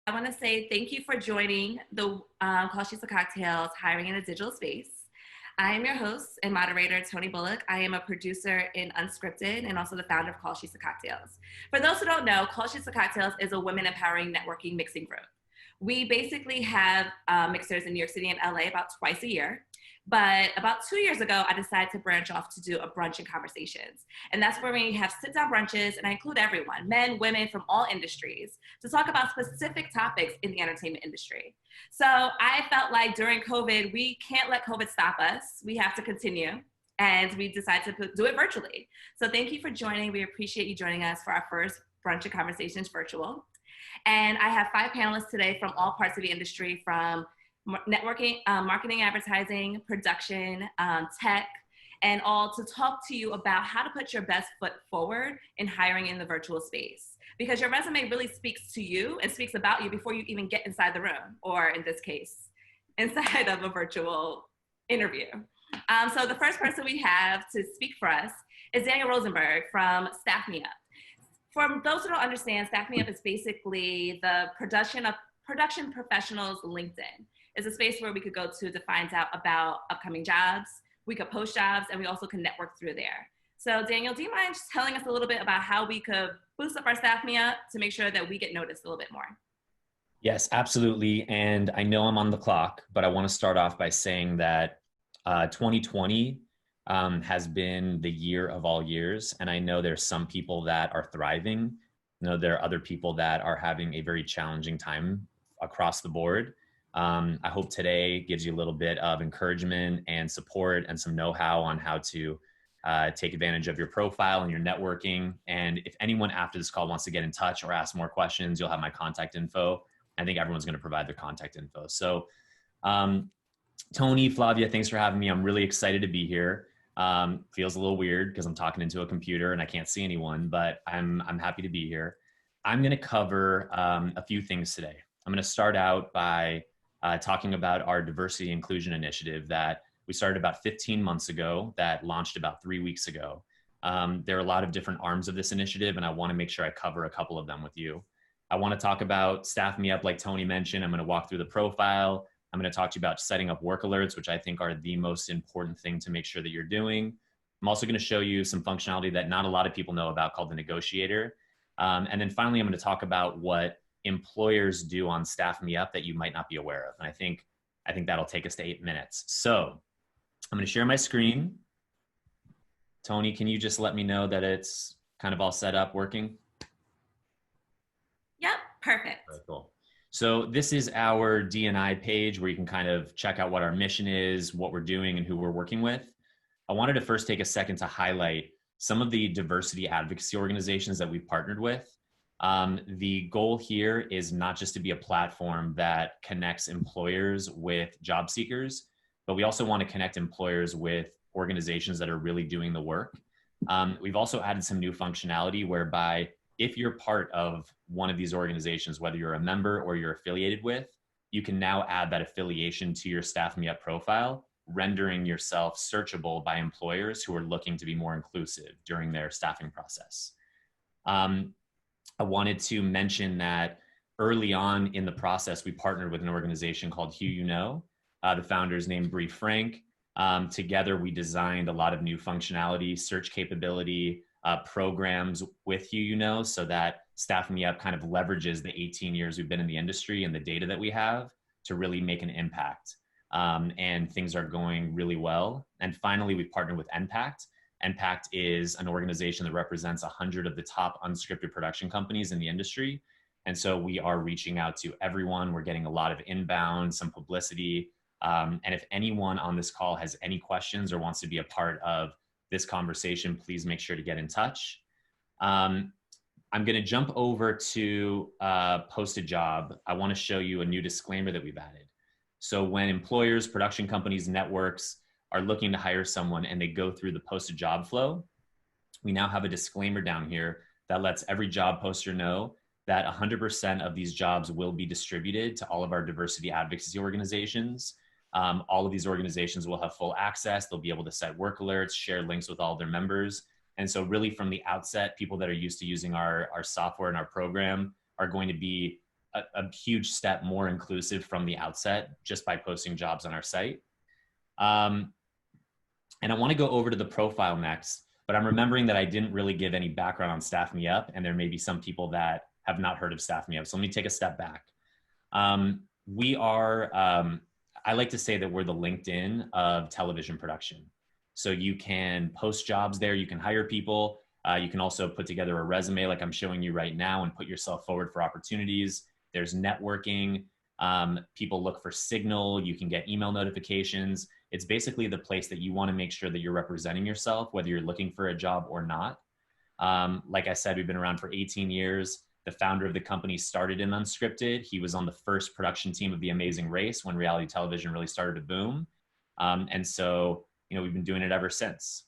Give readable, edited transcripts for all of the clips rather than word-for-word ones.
I want to say thank you for joining the Callsheets of Cocktails Hiring in a Digital Space. I am your host and moderator, Tony Bullock. I am a producer in Unscripted and also the founder of Callsheets of Cocktails. For those who don't know, Callsheets of Cocktails is a women empowering networking mixing group. We basically have mixers in New York City and LA about twice a year. But about 2 years ago, I decided to branch off to do a brunch and conversations. And that's where we have sit down brunches, and I include everyone, men, women from all industries, to talk about specific topics in the entertainment industry. So I felt like during COVID, we can't let COVID stop us. We have to continue. And we decided to do it virtually. So thank you for joining. We appreciate you joining us for our first brunch and conversations virtual. And I have 5 panelists today from all parts of the industry, from networking, marketing, advertising, production, tech, and all, to talk to you about how to put your best foot forward in hiring in the virtual space. Because your resume really speaks to you and speaks about you before you even get inside the room, or in this case, inside of a virtual interview. So the first person we have to speak for us is Daniel Rosenberg from Staff Me Up. For those who don't understand, Staff Me Up is basically the production professionals LinkedIn. It's a space where we could go to find out about upcoming jobs. We could post jobs, and we also can network through there. So Daniel, do you mind just telling us a little bit about how we could boost up our Staff Me Up to make sure that we get noticed a little bit more? Yes, absolutely. And I know I'm on the clock, but I want to start off by saying that 2020 has been the year of all years. And I know there's some people that are thriving. I know there are other people that are having a very challenging time across the board. I hope today gives you a little bit of encouragement and support and some know-how on how to take advantage of your profile and your networking. And if anyone after this call wants to get in touch or ask more questions, you'll have my contact info. I think everyone's going to provide their contact info. So Tony, Flavia, thanks for having me. I'm really excited to be here. Feels a little weird because I'm talking into a computer and I can't see anyone, but I'm happy to be here. I'm going to cover a few things today. I'm going to start out by talking about our diversity inclusion initiative that we started about 15 months ago, that launched about 3 weeks ago. There are a lot of different arms of this initiative, and I want to make sure I cover a couple of them with you. I want to talk about Staff Me Up, like Tony mentioned. I'm going to walk through the profile. I'm going to talk to you about setting up work alerts, which I think are the most important thing to make sure that you're doing. I'm also going to show you some functionality that not a lot of people know about called the negotiator. And then finally, I'm going to talk about what employers do on Staff Me Up that you might not be aware of. And I think that'll take us to 8 minutes. So I'm going to share my screen. Tony, can you just let me know that it's kind of all set up, working? Yep, perfect. Very cool. So this is our D&I page where you can kind of check out what our mission is, what we're doing, and who we're working with. I wanted to first take a second to highlight some of the diversity advocacy organizations that we've partnered with. The goal here is not just to be a platform that connects employers with job seekers, but we also want to connect employers with organizations that are really doing the work. We've also added some new functionality whereby if you're part of one of these organizations, whether you're a member or you're affiliated with, you can now add that affiliation to your Staff Me Up profile, rendering yourself searchable by employers who are looking to be more inclusive during their staffing process. I wanted to mention that early on in the process, we partnered with an organization called Who You Know. The founder's named Bree Frank. Together, we designed a lot of new functionality, search capability, programs with Who You Know, so that Staff Me Up kind of leverages the 18 years we've been in the industry and the data that we have to really make an impact. And things are going really well. And finally, we partnered with NPACT. NPACT is an organization that represents 100 of the top unscripted production companies in the industry. And so we are reaching out to everyone. We're getting a lot of inbound, some publicity. And if anyone on this call has any questions or wants to be a part of this conversation, please make sure to get in touch. I'm going to jump over to post a job. I want to show you a new disclaimer that we've added. So when employers, production companies, networks are looking to hire someone and they go through the post a job flow, we now have a disclaimer down here that lets every job poster know that 100% of these jobs will be distributed to all of our diversity advocacy organizations. All of these organizations will have full access. They'll be able to set work alerts, share links with all their members. And so really from the outset, people that are used to using our software and our program are going to be a huge step more inclusive from the outset just by posting jobs on our site. And I want to go over to the profile next, but I'm remembering that I didn't really give any background on Staff Me Up, and there may be some people that have not heard of Staff Me Up. So let me take a step back. We are, I like to say that we're the LinkedIn of television production. So you can post jobs there, you can hire people, you can also put together a resume like I'm showing you right now and put yourself forward for opportunities. There's networking. People look for signal. You can get email notifications. It's basically the place that you want to make sure that you're representing yourself, whether you're looking for a job or not. Like I said, we've been around for 18 years. The founder of the company started in unscripted. He was on the first production team of The Amazing Race when reality television really started to boom. And so, we've been doing it ever since.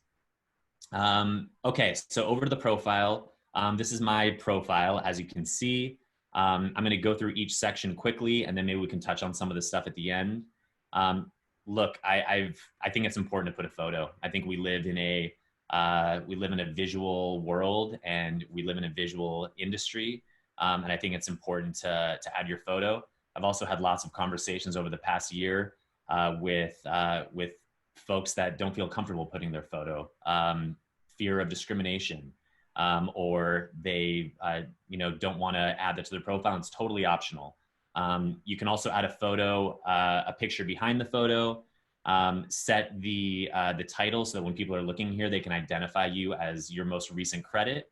Okay, so over to the profile. This is my profile, as you can see. I'm going to go through each section quickly, and then maybe we can touch on some of the stuff at the end. Look, I think it's important to put a photo. I think we live in a visual world, and we live in a visual industry, and I think it's important to add your photo. I've also had lots of conversations over the past year with folks that don't feel comfortable putting their photo, fear of discrimination, or they don't want to add that to their profile. It's totally optional. You can also add a photo, a picture behind the photo, set the title so that when people are looking here, they can identify you as your most recent credit.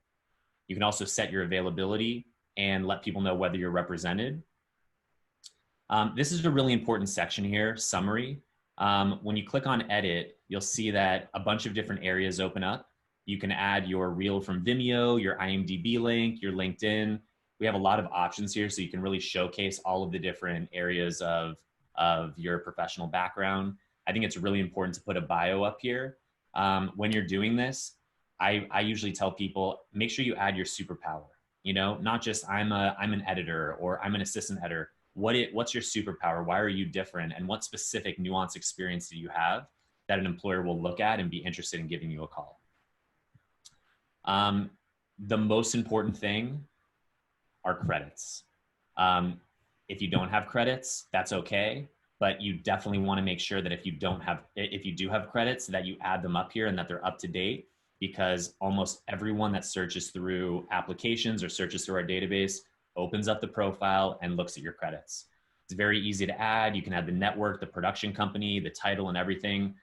You can also set your availability and let people know whether you're represented. This is a really important section here, summary. When you click on edit, you'll see that a bunch of different areas open up. You can add your reel from Vimeo, your IMDb link, your LinkedIn. We have a lot of options here, so you can really showcase all of the different areas of your professional background. I think it's really important to put a bio up here. When you're doing this, I usually tell people, make sure you add your superpower. Not just I'm an editor or I'm an assistant editor. What's your superpower? Why are you different? And what specific nuanced experience do you have that an employer will look at and be interested in giving you a call? The most important thing are credits. If you don't have credits, that's okay, but you definitely want to make sure that if you do have credits, that you add them up here and that they're up to date, because almost everyone that searches through applications or searches through our database opens up the profile and looks at your credits. It's very easy to add. You can add the network, the production company, the title, and everything.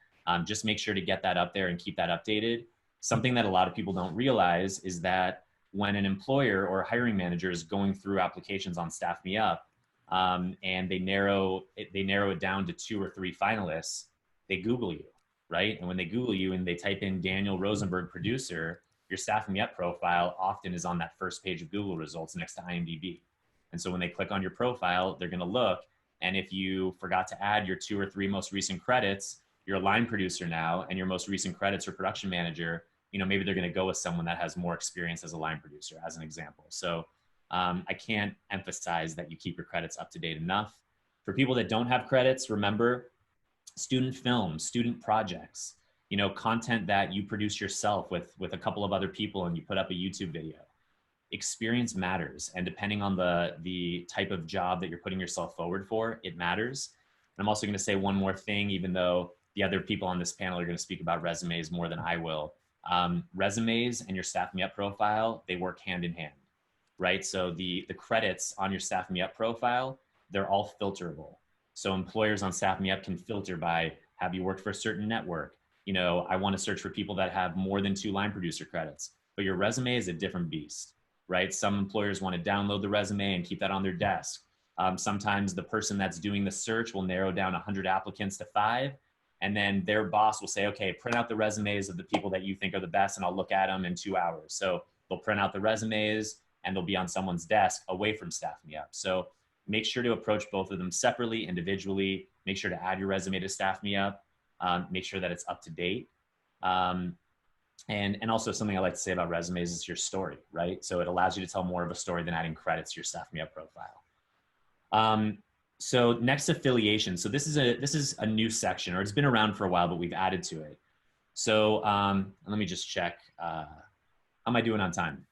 Just make sure to get that up there and keep that updated. Something that a lot of people don't realize is that when an employer or a hiring manager is going through applications on Staff Me Up, and they narrow it down to 2 or 3 finalists, they Google you, right? And when they Google you and they type in Daniel Rosenberg, producer, your Staff Me Up profile often is on that first page of Google results next to IMDb. And so when they click on your profile, they're going to look. And if you forgot to add your 2 or 3 most recent credits, you're a line producer now, and your most recent credits are production manager, maybe they're going to go with someone that has more experience as a line producer, as an example. So I can't emphasize that you keep your credits up to date enough. For people that don't have credits, remember student films, student projects, content that you produce yourself with a couple of other people and you put up a YouTube video. Experience matters. And depending on the type of job that you're putting yourself forward for, it matters. And I'm also going to say one more thing, even though the other people on this panel are going to speak about resumes more than I will. Resumes and your Staff Me Up profile, they work hand in hand, right? So the credits on your Staff Me Up profile, they're all filterable. So employers on Staff Me Up can filter by, have you worked for a certain network? I want to search for people that have more than 2 line producer credits, but your resume is a different beast, right? Some employers want to download the resume and keep that on their desk. Sometimes the person that's doing the search will narrow down 100 applicants to 5. And then their boss will say, okay, print out the resumes of the people that you think are the best, and I'll look at them in 2 hours. So they'll print out the resumes and they'll be on someone's desk away from Staff Me Up. So make sure to approach both of them separately, individually. Make sure to add your resume to Staff Me Up. Make sure that it's up to date. And also something I like to say about resumes is your story, right? So it allows you to tell more of a story than adding credits to your Staff Me Up profile. So next, affiliation. So this is a new section, or it's been around for a while, but we've added to it. So let me just check. How am I doing on time?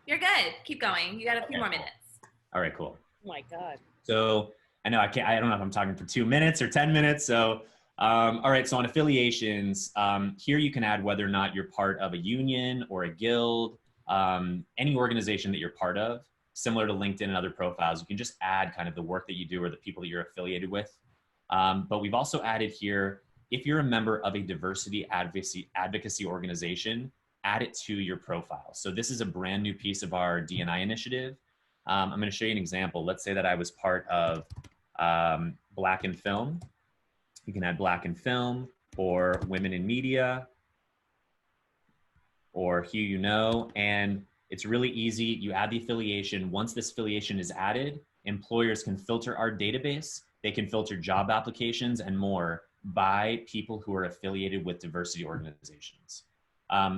You're good. Keep going. You got a few Okay, more cool. minutes. All right, cool. Oh my God. So I know I don't know if I'm talking for 2 minutes or 10 minutes. So, all right. So on affiliations, here you can add whether or not you're part of a union or a guild, any organization that you're part of, similar to LinkedIn and other profiles. You can just add kind of the work that you do or the people that you're affiliated with. But we've also added here, if you're a member of a diversity advocacy organization, add it to your profile. So this is a brand new piece of our D&I initiative. I'm going to show you an example. Let's say that I was part of Black in Film. You can add Black in Film or Women in Media or Who You Know. And it's really easy. You add the affiliation. Once this affiliation is added, employers can filter our database. They can filter job applications and more by people who are affiliated with diversity organizations.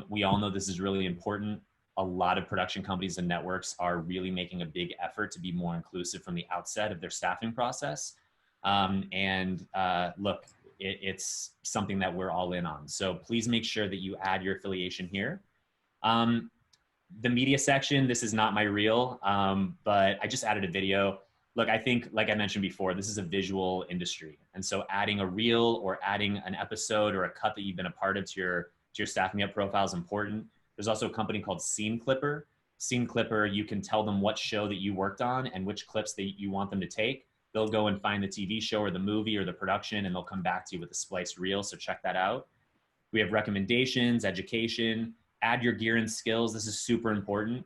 We all know this is really important. A lot of production companies and networks are really making a big effort to be more inclusive from the outset of their staffing process. Look, it's something that we're all in on. So please make sure that you add your affiliation here. The media section, this is not my reel, but I just added a video. Look, I think, like I mentioned before, this is a visual industry. And so adding a reel or adding an episode or a cut that you've been a part of to your Staffing Up profile is important. There's also a company called Scene Clipper. Scene Clipper, you can tell them what show that you worked on and which clips that you want them to take. They'll go and find the TV show or the movie or the production, and they'll come back to you with a spliced reel. So check that out. We have recommendations, education, add your gear and skills. This is super important.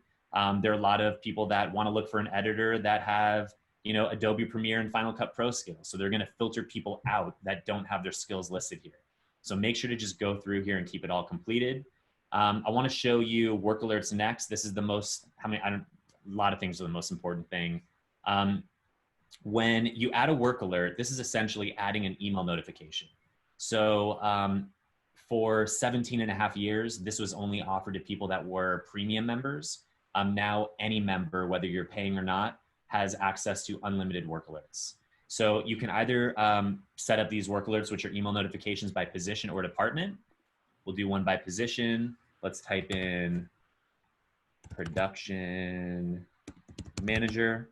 There are a lot of people that want to look for an editor that have, Adobe Premiere and Final Cut Pro skills. So they're going to filter people out that don't have their skills listed here. So make sure to just go through here and keep it all completed. I want to show you work alerts next. This is the most, a lot of things are the most important thing. When you add a work alert, this is essentially adding an email notification. So for 17 and a half years, this was only offered to people that were premium members. Now any member, whether you're paying or not, has access to unlimited work alerts. So you can either set up these work alerts, which are email notifications by position or department. We'll do one by position. Let's type in production manager.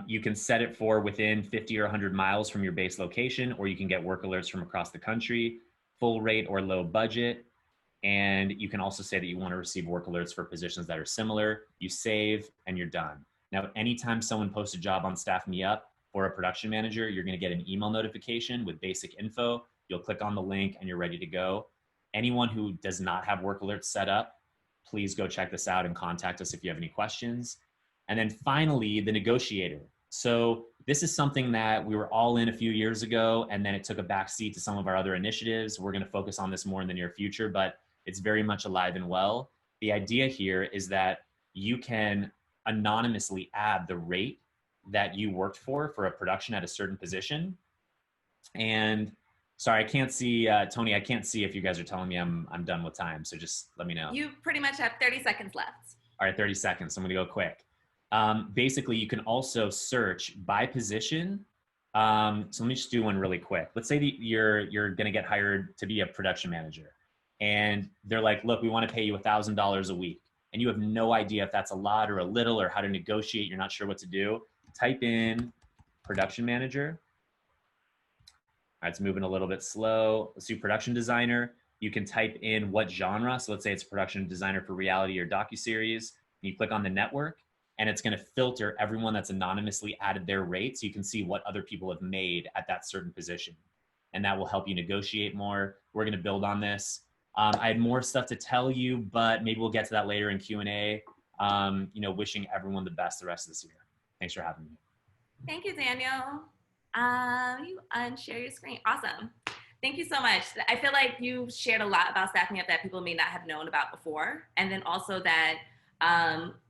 You can set it for within 50 or 100 miles from your base location, or you can get work alerts from across the country, full rate or low budget. And you can also say that you want to receive work alerts for positions that are similar. You save and you're done. Now, anytime someone posts a job on Staff Me Up for a production manager, you're going to get an email notification with basic info. You'll click on the link and you're ready to go. Anyone who does not have work alerts set up, please go check this out and contact us if you have any questions. And then finally, the negotiator. So this is something that we were all in a few years ago, and then it took a backseat to some of our other initiatives. We're going to focus on this more in the near future, but it's very much alive and well. The idea here is that you can anonymously add the rate that you worked for a production at a certain position. And sorry, I can't see, Tony, I can't see if you guys are telling me I'm done with time. So just let me know. You pretty much have 30 seconds left. All right, 30 seconds. So I'm gonna go quick. Basically, you can also search by position. So let me just do one really quick. Let's say that you're gonna get hired to be a production manager. And they're like, look, we wanna pay you $1,000 a week. And you have no idea if that's a lot or a little or how to negotiate. You're not sure what to do. Type in production manager. All right, it's moving a little bit slow. Let's do production designer. You can type in what genre. So let's say it's production designer for reality or docuseries. You click on the network and it's going to filter everyone that's anonymously added their rate. So you can see what other people have made at that certain position. And that will help you negotiate more. We're going to build on this. I had more stuff to tell you, but maybe we'll get to that later in Q&A. Wishing everyone the best the rest of this year. Thanks for having me. Thank you, Daniel. You unshare your screen. Awesome. Thank you so much. I feel like you shared a lot about Staffing Up that people may not have known about before. And then also that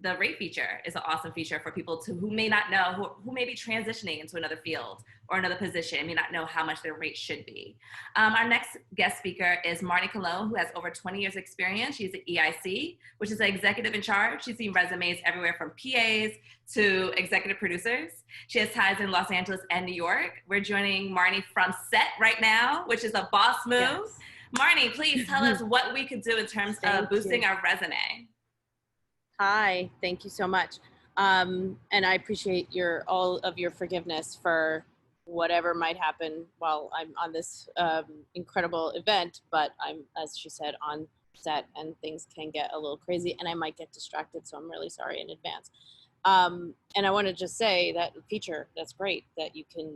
the rate feature is an awesome feature for people who may not know, who may be transitioning into another field or another position, may not know how much their rate should be. Our next guest speaker is Marnie Cologne, who has over 20 years experience. She's at EIC, which is an executive in charge. She's seen resumes everywhere from PAs to executive producers. She has ties in Los Angeles and New York. We're joining Marnie from set right now, which is a boss move. Yes. Marnie, please tell us what we could do in terms of boosting our resume. Hi, thank you so much. And I appreciate all of your forgiveness for whatever might happen while I'm on this incredible event. But I'm, as she said, on set and things can get a little crazy and I might get distracted. So I'm really sorry in advance. And I want to just say that feature, that's great that you can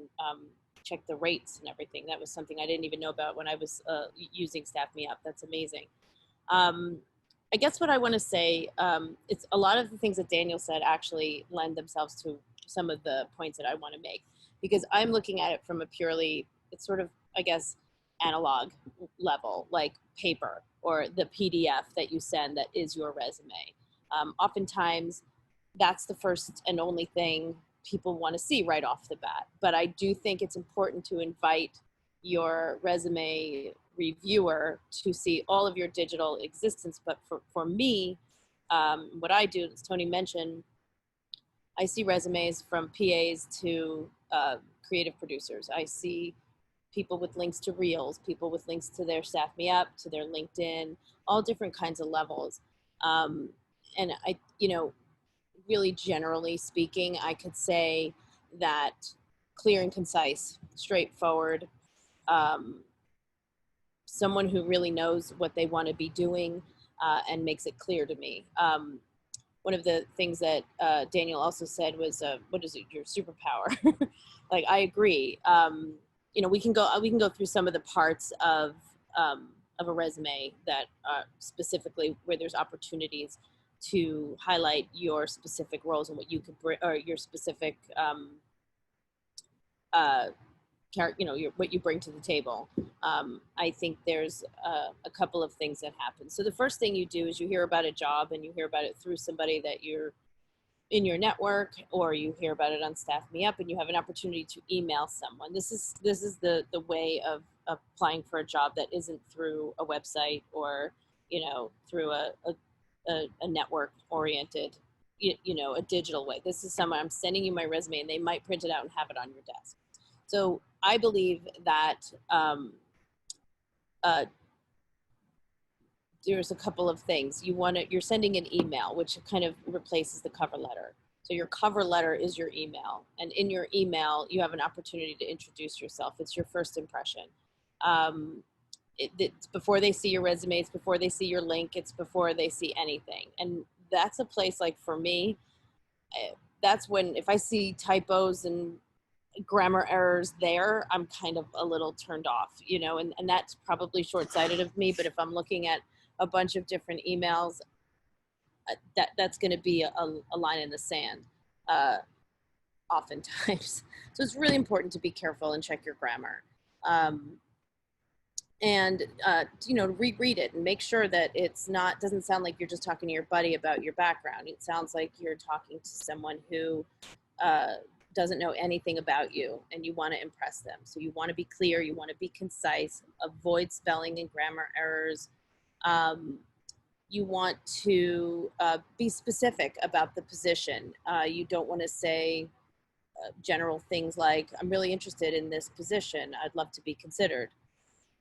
check the rates and everything. That was something I didn't even know about when I was using Staff Me Up. That's amazing. Um, I guess what I want to say, it's a lot of the things that Daniel said actually lend themselves to some of the points that I want to make, because I'm looking at it from a purely, it's sort of, I guess, analog level, like paper or the PDF that you send that is your resume. Oftentimes, that's the first and only thing people want to see right off the bat. But I do think it's important to invite your resume reviewer to see all of your digital existence. But for me, what I do, as Tony mentioned, I see resumes from PAs to creative producers. I see people with links to Reels, people with links to their Staff Me Up, to their LinkedIn, all different kinds of levels. And really generally speaking, I could say that clear and concise, straightforward, um, someone who really knows what they want to be doing and makes it clear to me. One of the things that Daniel also said was, "What is it? Your superpower?" Like, I agree. We can go through some of the parts of a resume that specifically where there's opportunities to highlight your specific roles and what you could bring, or your specific uh, what you bring to the table. I think there's a couple of things that happen. So the first thing you do is you hear about a job and you hear about it through somebody that you're in your network, or you hear about it on Staff Me Up and you have an opportunity to email someone. This is the way of applying for a job that isn't through a website or, through a network oriented, a digital way. This is someone, I'm sending you my resume and they might print it out and have it on your desk. So I believe that there's a couple of things. You're sending an email, which kind of replaces the cover letter. So your cover letter is your email. And in your email, you have an opportunity to introduce yourself. It's your first impression. It's before they see your resume, it's before they see your link, it's before they see anything. And that's a place, like, for me, that's when, if I see typos and grammar errors there, I'm kind of a little turned off, and that's probably short-sighted of me. But if I'm looking at a bunch of different emails, that's going to be a line in the sand oftentimes. So it's really important to be careful and check your grammar. And reread it and make sure that doesn't sound like you're just talking to your buddy about your background. It sounds like you're talking to someone who doesn't know anything about you and you want to impress them. So you want to be clear, you want to be concise, avoid spelling and grammar errors. You want to be specific about the position. You don't want to say general things like, I'm really interested in this position, I'd love to be considered.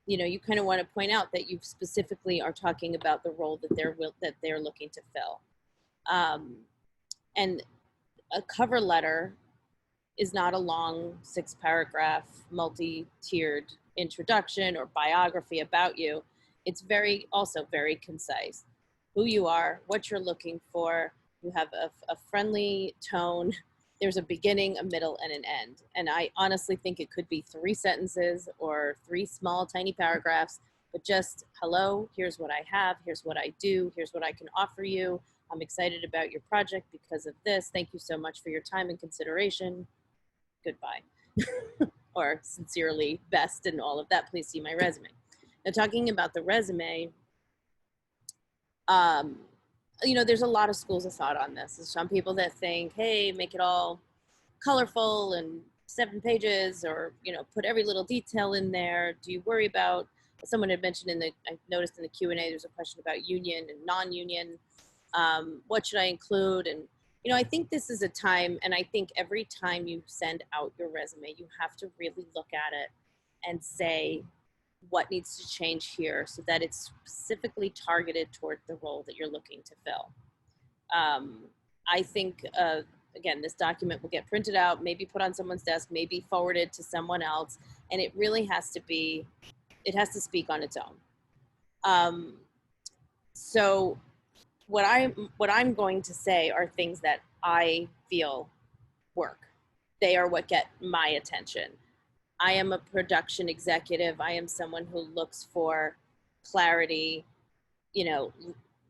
You kind of want to point out that you specifically are talking about the role that they're looking to fill. And a cover letter is not a long 6-paragraph, multi-tiered introduction or biography about you. It's also very concise. Who you are, what you're looking for. You have a friendly tone. There's a beginning, a middle, and an end. And I honestly think it could be 3 sentences or 3 small, tiny paragraphs, but just, hello, here's what I have, here's what I do, here's what I can offer you. I'm excited about your project because of this. Thank you so much for your time and consideration. Goodbye. Or sincerely, best, and all of that. Please see my resume. Now, talking about the resume, there's a lot of schools of thought on this. There's some people that think, hey, make it all colorful and 7 pages, or, put every little detail in there. Do you worry about, someone had mentioned I noticed in the Q&A, there's a question about union and non-union. What should I include? And, I think this is a time, and I think every time you send out your resume, you have to really look at it and say, what needs to change here so that it's specifically targeted toward the role that you're looking to fill. I think, again, this document will get printed out, maybe put on someone's desk, maybe forwarded to someone else, and it really has to be, it has to speak on its own. So what I'm going to say are things that I feel work. They are what get my attention. I am a production executive. I am someone who looks for clarity, you know,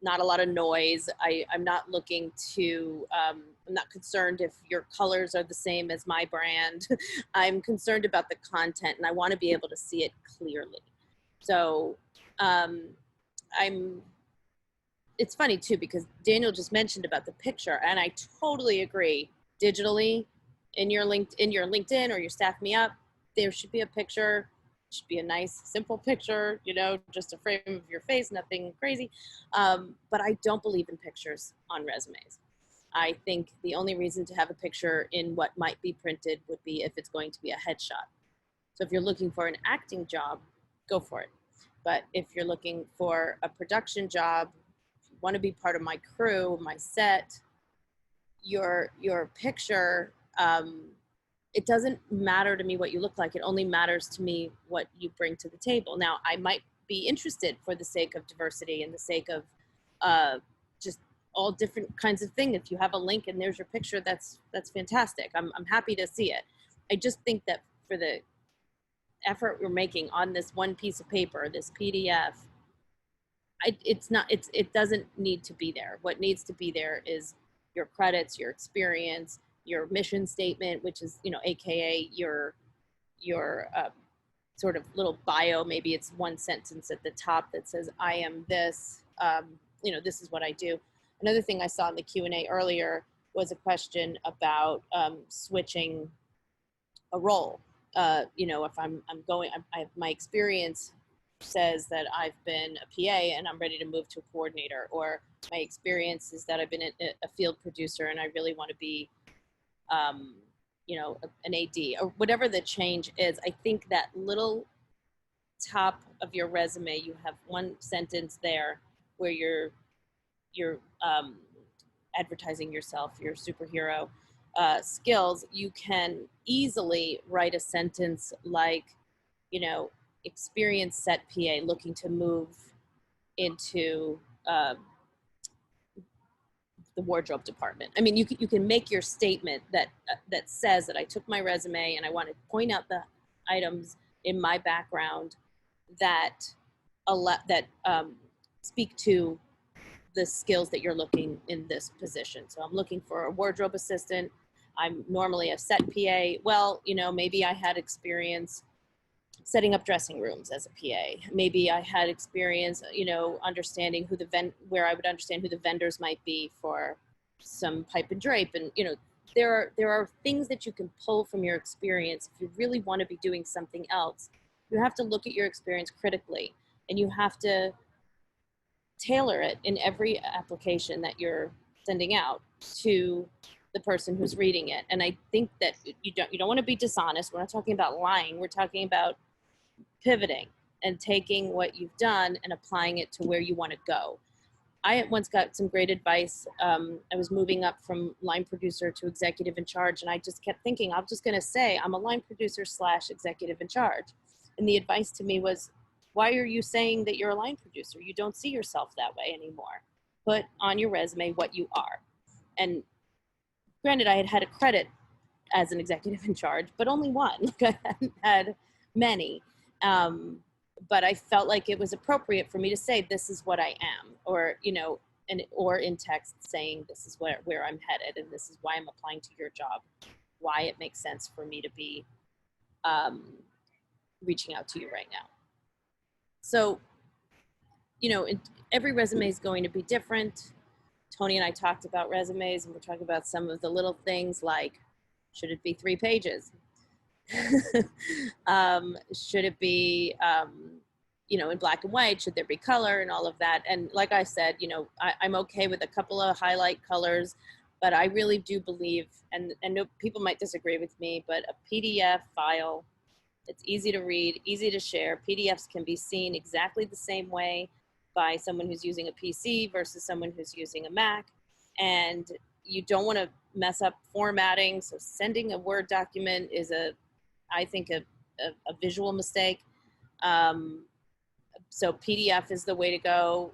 not a lot of noise. I'm not looking to, I'm not concerned if your colors are the same as my brand. I'm concerned about the content and I want to be able to see it clearly. So it's funny too, because Daniel just mentioned about the picture and I totally agree. Digitally, in your LinkedIn or your Staff Me Up, there should be a picture. It should be a nice, simple picture, you know, just a frame of your face, nothing crazy. But I don't believe in pictures on resumes. I think the only reason to have a picture in what might be printed would be if it's going to be a headshot. So if you're looking for an acting job, go for it. But if you're looking for a production job, if you want to be part of my crew, my set, your picture, it doesn't matter to me what you look like. It only matters to me what you bring to the table. Now, I might be interested for the sake of diversity and the sake of just all different kinds of things. If you have a link and there's your picture, that's fantastic. I'm happy to see it. I just think that for the effort we're making on this one piece of paper, this PDF, it doesn't need to be there. What needs to be there is your credits, your experience, your mission statement, which is, you know, AKA your sort of little bio. Maybe it's one sentence at the top that says, I am this, you know, this is what I do. Another thing I saw in the Q&A earlier was a question about switching a role. You know, if my experience says that I've been a PA and I'm ready to move to a coordinator, or my experience is that I've been a field producer and I really want to be, you know, an AD, or whatever the change is. I think that little top of your resume, you have one sentence there where you're advertising yourself, your superhero skills. You can easily write a sentence like, you know, experienced set PA looking to move into the wardrobe department. I mean, you can make your statement that that says that I took my resume and I want to point out the items in my background that speak to the skills that you're looking in this position. So I'm looking for a wardrobe assistant. I'm normally a set PA. Well, you know, maybe I had experience setting up dressing rooms as a PA. Maybe I had experience, you know, understanding where I would understand who the vendors might be for some pipe and drape. And, you know, there are things that you can pull from your experience. If you really want to be doing something else, you have to look at your experience critically, and you have to tailor it in every application that you're sending out to the person who's reading it. And I think that you don't want to be dishonest. We're not talking about lying. We're talking about pivoting and taking what you've done and applying it to where you want to go. I once got some great advice. I was moving up from line producer to executive in charge, and I just kept thinking, I'm just going to say I'm a line producer / executive in charge. And the advice to me was, why are you saying that you're a line producer? You don't see yourself that way anymore. Put on your resume what you are. And granted, I had a credit as an executive in charge, but only one. Like, I hadn't had many. But I felt like it was appropriate for me to say, this is what I am, or, you know, or in text saying, this is where I'm headed, and this is why I'm applying to your job, why it makes sense for me to be reaching out to you right now. So, you know, every resume is going to be different. Tony and I talked about resumes, and we're talking about some of the little things like, should it be 3 pages? Should it be, you know, in black and white? Should there be color and all of that? And like I said, you know, I'm okay with a couple of highlight colors, but I really do believe, and no, people might disagree with me, but a PDF file, it's easy to read, easy to share. PDFs can be seen exactly the same way by someone who's using a PC versus someone who's using a Mac. and you don't want to mess up formatting. So sending a Word document is I think a visual mistake. So PDF is the way to go.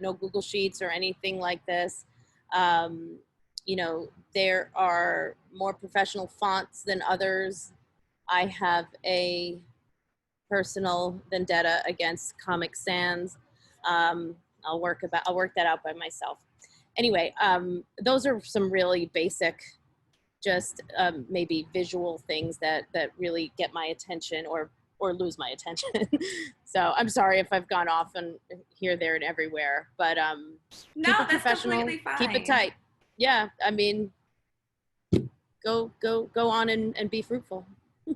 No Google Sheets or anything like this. There are more professional fonts than others. I have a personal vendetta against Comic Sans. I'll work that out by myself. Anyway, those are some really basic, just maybe visual things that really get my attention or lose my attention. So I'm sorry if I've gone off and here, there, and everywhere, but No, keep it that's professional, completely fine. keep it tight. Yeah, I mean, go on and be fruitful.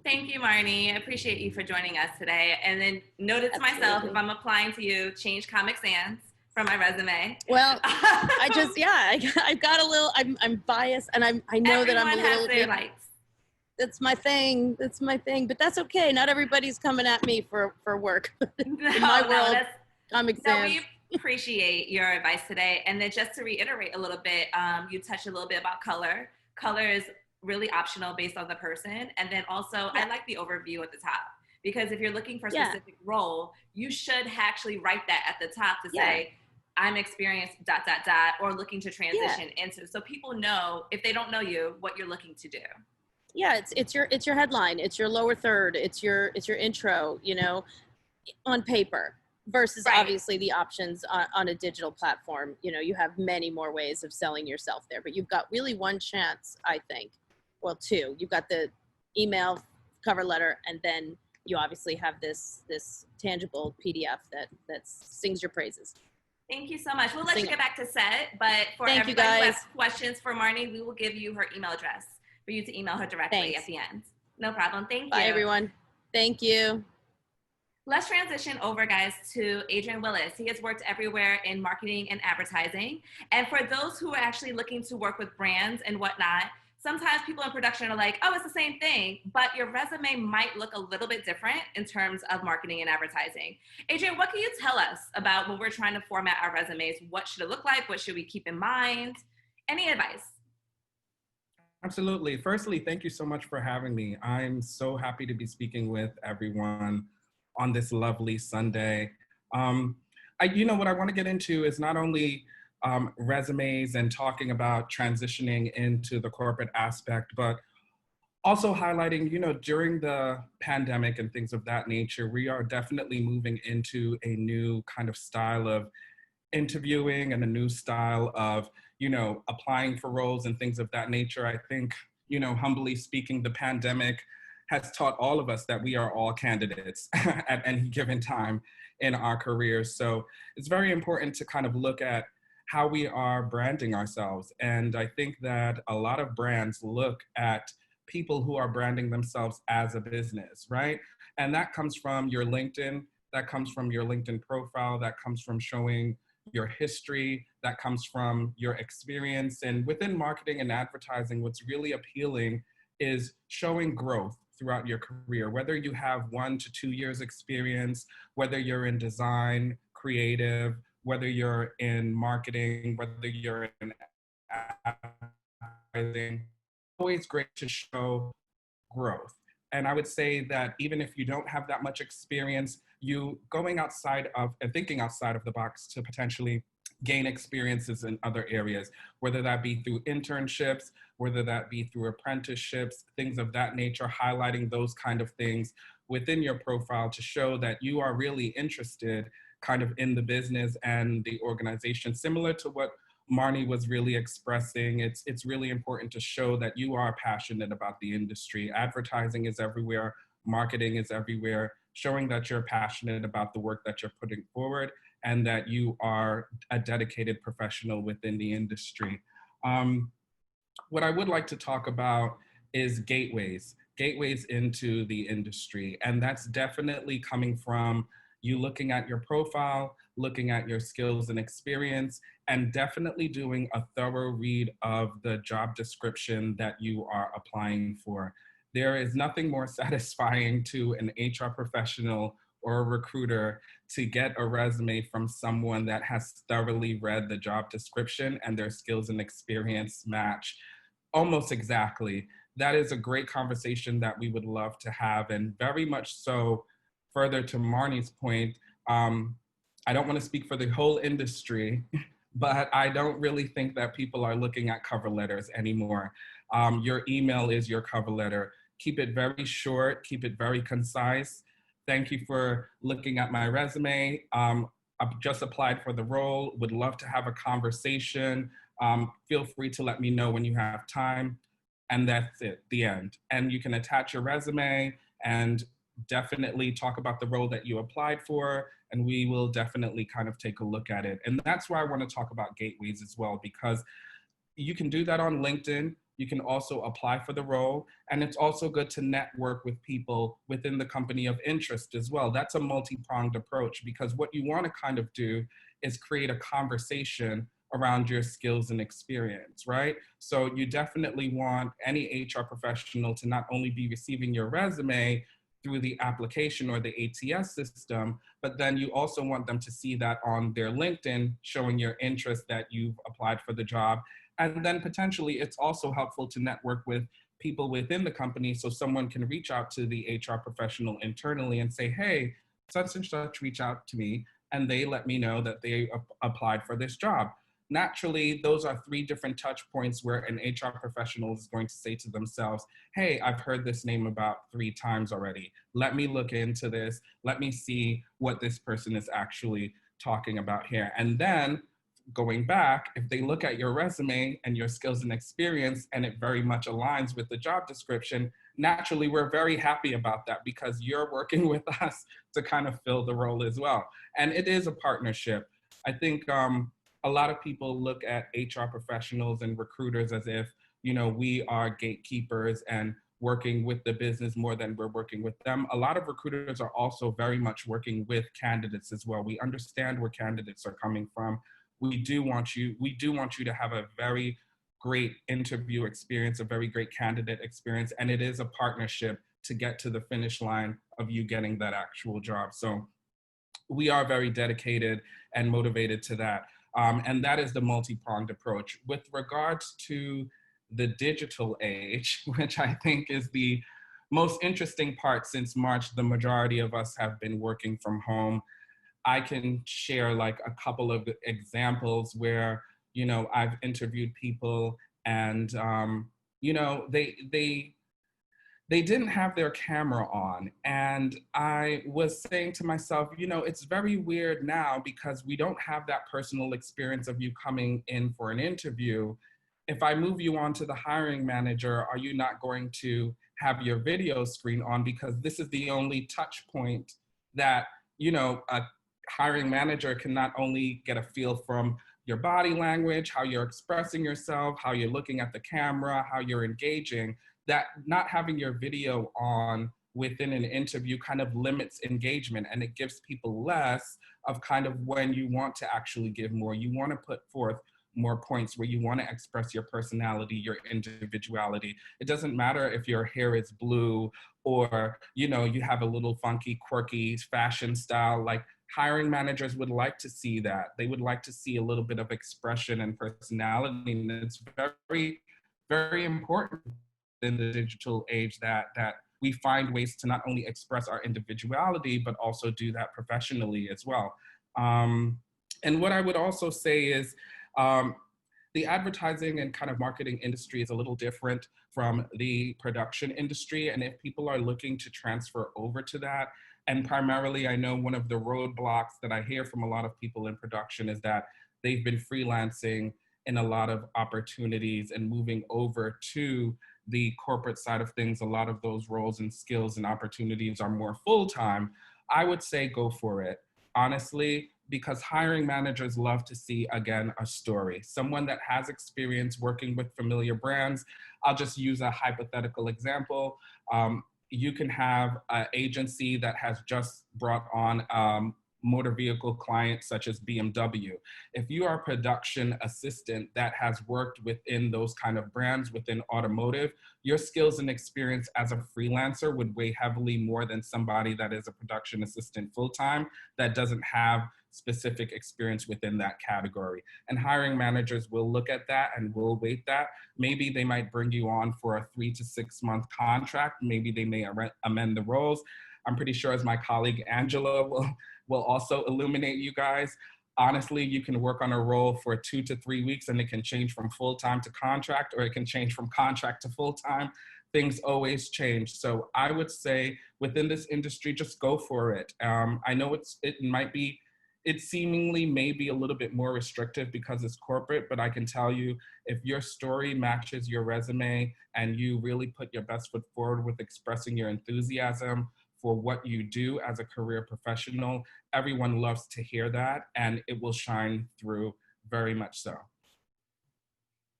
Thank you, Marnie. I appreciate you for joining us today. And then note it to myself, if I'm applying to you, change Comic Sans from my resume. Well, I've got a little, I'm biased, and I know that I'm a little, has their likes. That's my thing, but that's okay. Not everybody's coming at me for work. In my world, Comic Sans. We appreciate your advice today. And then just to reiterate a little bit, you touched a little bit about color. Color is really optional based on the person. And then also, I like the overview at the top, because if you're looking for a specific role, you should actually write that at the top to say, I'm experienced ... or looking to transition into, so people know, if they don't know you, what you're looking to do. Yeah, it's your headline, it's your lower third, it's your intro, on paper, versus obviously the options on a digital platform. You have many more ways of selling yourself there, but you've got really one chance, I think. Well, two. You've got the email, cover letter, and then you obviously have this tangible PDF that sings your praises. Thank you so much. We'll let you get back to set, but for everybody who has questions for Marnie, we will give you her email address for you to email her directly at the end. No problem. Thank you. Bye, everyone. Thank you. Let's transition over, guys, to Adrian Willis. He has worked everywhere in marketing and advertising. And for those who are actually looking to work with brands and whatnot, sometimes people in production are like, oh, it's the same thing, but your resume might look a little bit different in terms of marketing and advertising. Adrian, what can you tell us about when we're trying to format our resumes? What should it look like? What should we keep in mind? Any advice? Absolutely. Firstly, thank you so much for having me. I'm so happy to be speaking with everyone on this lovely Sunday. What I want to get into is not only resumes and talking about transitioning into the corporate aspect, but also highlighting, during the pandemic and things of that nature, we are definitely moving into a new kind of style of interviewing and a new style of, applying for roles and things of that nature. I think, humbly speaking, the pandemic has taught all of us that we are all candidates at any given time in our careers. So it's very important to kind of look at how we are branding ourselves. And I think that a lot of brands look at people who are branding themselves as a business, right? And that comes from your LinkedIn, that comes from your LinkedIn profile, that comes from showing your history, that comes from your experience. And within marketing and advertising, what's really appealing is showing growth throughout your career, whether you have 1 to 2 years experience, whether you're in design, creative, whether you're in marketing, whether you're in advertising. Always great to show growth. And I would say that even if you don't have that much experience, you going outside of and thinking outside of the box to potentially gain experiences in other areas, whether that be through internships, whether that be through apprenticeships, things of that nature, highlighting those kind of things within your profile to show that you are really interested kind of in the business and the organization. Similar to what Marnie was really expressing, it's really important to show that you are passionate about the industry. Advertising is everywhere, marketing is everywhere, showing that you're passionate about the work that you're putting forward and that you are a dedicated professional within the industry. What I would like to talk about is gateways into the industry. And that's definitely coming from you looking at your profile, looking at your skills and experience, and definitely doing a thorough read of the job description that you are applying for. There is nothing more satisfying to an HR professional or a recruiter to get a resume from someone that has thoroughly read the job description and their skills and experience match almost exactly. That is a great conversation that we would love to have. And very much so, further to Marnie's point, I don't want to speak for the whole industry, but I don't really think that people are looking at cover letters anymore. Your email is your cover letter. Keep it very short, keep it very concise. Thank you for looking at my resume. I've just applied for the role, would love to have a conversation. Feel free to let me know when you have time. And that's it, the end. And you can attach your resume and definitely talk about the role that you applied for, and we will definitely kind of take a look at it. And that's why I want to talk about gateways as well, because you can do that on LinkedIn. You can also apply for the role. And it's also good to network with people within the company of interest as well. That's a multi-pronged approach, because what you want to kind of do is create a conversation around your skills and experience, right? So you definitely want any HR professional to not only be receiving your resume through the application or the ATS system, but then you also want them to see that on their LinkedIn, showing your interest that you've applied for the job. And then potentially it's also helpful to network with people within the company, so someone can reach out to the HR professional internally and say, hey, such and such reach out to me, and they let me know that they applied for this job. Naturally, those are three different touch points where an HR professional is going to say to themselves, hey, I've heard this name about 3 times already. Let me look into this. Let me see what this person is actually talking about here. And then going back, if they look at your resume and your skills and experience and it very much aligns with the job description, naturally, we're very happy about that, because you're working with us to kind of fill the role as well. And it is a partnership. I think a lot of people look at HR professionals and recruiters as if, you know, we are gatekeepers and working with the business more than we're working with them. A lot of recruiters are also very much working with candidates as well. We understand where candidates are coming from. We do want you to have a very great interview experience, a very great candidate experience, and it is a partnership to get to the finish line of you getting that actual job. So we are very dedicated and motivated to that. And that is the multi-pronged approach. With regards to the digital age, which I think is the most interesting part, since March, the majority of us have been working from home. I can share like a couple of examples where, you know, I've interviewed people and, you know, they didn't have their camera on. And I was saying to myself, you know, it's very weird now because we don't have that personal experience of you coming in for an interview. If I move you on to the hiring manager, are you not going to have your video screen on? Because this is the only touch point that, you know, a hiring manager can not only get a feel from your body language, how you're expressing yourself, how you're looking at the camera, how you're engaging, that not having your video on within an interview kind of limits engagement, and it gives people less of kind of when you want to actually give more. You want to put forth more points where you want to express your personality, your individuality. It doesn't matter if your hair is blue or, you know, you have a little funky, quirky fashion style. Like, hiring managers would like to see that. They would like to see a little bit of expression and personality. And it's very, very important in the digital age that we find ways to not only express our individuality, but also do that professionally as well. And what I would also say is the advertising and kind of marketing industry is a little different from the production industry. And if people are looking to transfer over to that, and primarily I know one of the roadblocks that I hear from a lot of people in production is that they've been freelancing in a lot of opportunities and moving over to the corporate side of things. A lot of those roles and skills and opportunities are more full-time. I would say go for it, honestly, because hiring managers love to see, again, a story. Someone that has experience working with familiar brands. I'll just use a hypothetical example. You can have an agency that has just brought on motor vehicle clients such as BMW. If you are a production assistant that has worked within those kind of brands within automotive, your skills and experience as a freelancer would weigh heavily more than somebody that is a production assistant full-time that doesn't have specific experience within that category. And hiring managers will look at that and will weight that. Maybe they might bring you on for a 3 to 6 month contract. Maybe they may amend the roles. I'm pretty sure, as my colleague Angela will also illuminate you guys, honestly, you can work on a role for 2 to 3 weeks and it can change from full-time to contract, or it can change from contract to full-time. Things always change. So I would say within this industry, just go for it. I know it seemingly may be a little bit more restrictive because it's corporate, but I can tell you, if your story matches your resume and you really put your best foot forward with expressing your enthusiasm for what you do as a career professional, everyone loves to hear that, and it will shine through very much so.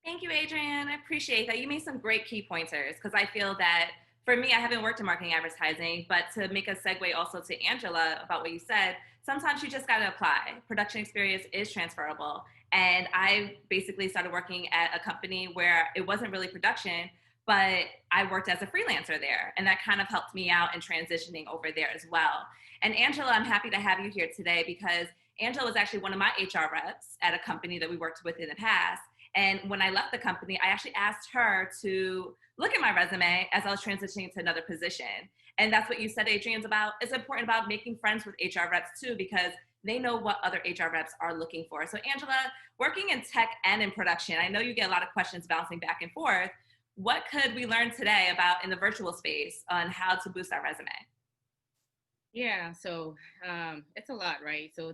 Thank you, Adrian. I appreciate that. You made some great key pointers, because I feel that for me, I haven't worked in marketing advertising, but to make a segue also to Angela about what you said, sometimes you just got to apply. Production experience is transferable. And I basically started working at a company where it wasn't really production, but I worked as a freelancer there. And that kind of helped me out in transitioning over there as well. And Angela, I'm happy to have you here today, because Angela was actually one of my HR reps at a company that we worked with in the past. And when I left the company, I actually asked her to look at my resume as I was transitioning to another position. And that's what you said, Adrian's about. It's important about making friends with HR reps too, because they know what other HR reps are looking for. So Angela, working in tech and in production, I know you get a lot of questions bouncing back and forth. What could we learn today about in the virtual space on how to boost our resume? Yeah, so it's a lot, right? So